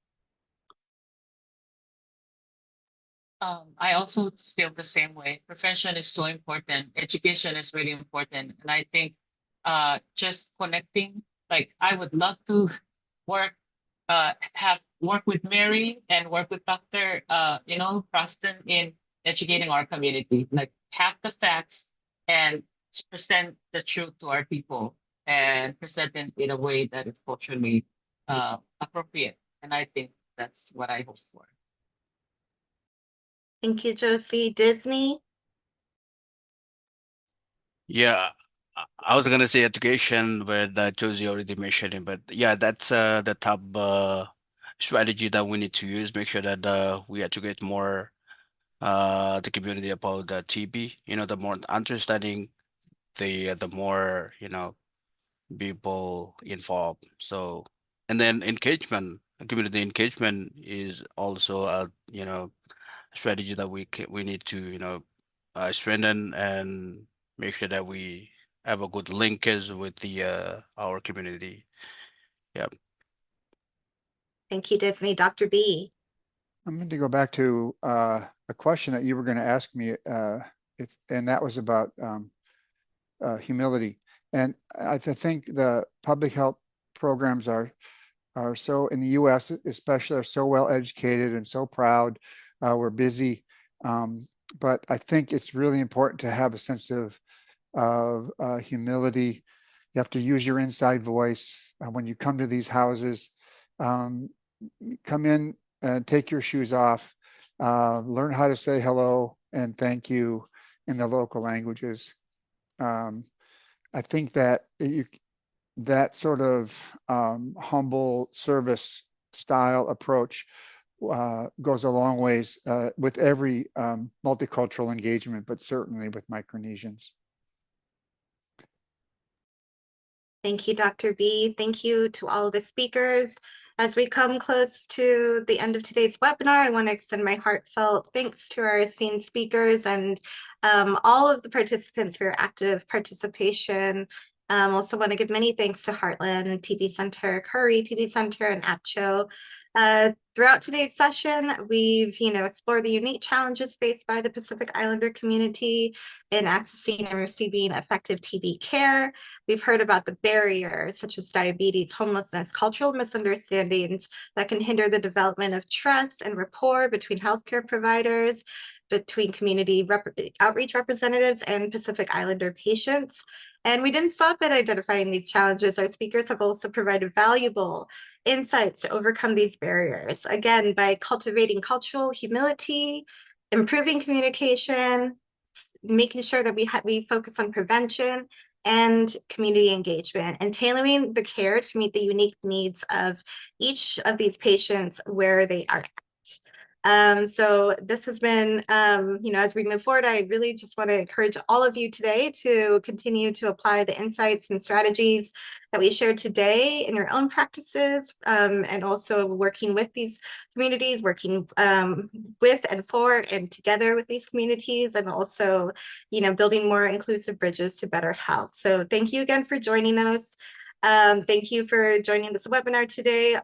I also feel the same way. Prevention is so important. Education is really important. And I think just connecting, like I would love to work with Mary and work with Dr. Preston in educating our community, like have the facts and present the truth to our people and present it in a way that is culturally appropriate. And I think that's what I hope for.
Thank you, Josie. Disney.
yeah, I was gonna say education, but Josie already mentioned it. But yeah, that's the top strategy that we need to use. Make sure that we educate more the community about the TB. The more understanding, the more people involved. So, and then engagement, community engagement is also a strategy that we need to strengthen and make sure that we have a good linkage with the our community. Yeah.
Thank you, Disney. Dr. B.
I'm going to go back to a question that you were going to ask me, and that was about humility. And I think the public health programs are so, in the U.S. especially, are so well educated and so proud. We're busy, but I think it's really important to have a sense of humility. You have to use your inside voice when you come to these houses. Come in and take your shoes off. Learn how to say hello and thank you in the local languages. I think that that sort of humble service style approach goes a long ways with every multicultural engagement, but certainly with Micronesians.
Thank you, Dr. B. Thank you to all of the speakers. As we come close to the end of today's webinar, I want to extend my heartfelt thanks to our esteemed speakers and all of the participants for your active participation. Also want to give many thanks to Heartland TB Center, Curry TB Center, and AAPCHO. Throughout today's session, we've explored the unique challenges faced by the Pacific Islander community in accessing and receiving effective TB care. We've heard about the barriers such as diabetes, homelessness, cultural misunderstandings that can hinder the development of trust and rapport between healthcare providers, between community outreach representatives and Pacific Islander patients. And we didn't stop at identifying these challenges. Our speakers have also provided valuable insights to overcome these barriers, again, by cultivating cultural humility, improving communication, making sure that we focus on prevention and community engagement, and tailoring the care to meet the unique needs of each of these patients where they are at. So this has been, as we move forward, I really just want to encourage all of you today to continue to apply the insights and strategies that we shared today in your own practices, and also working with these communities, working with and for and together with these communities, and also, building more inclusive bridges to better health. So thank you again for joining us. Thank you for joining this webinar today.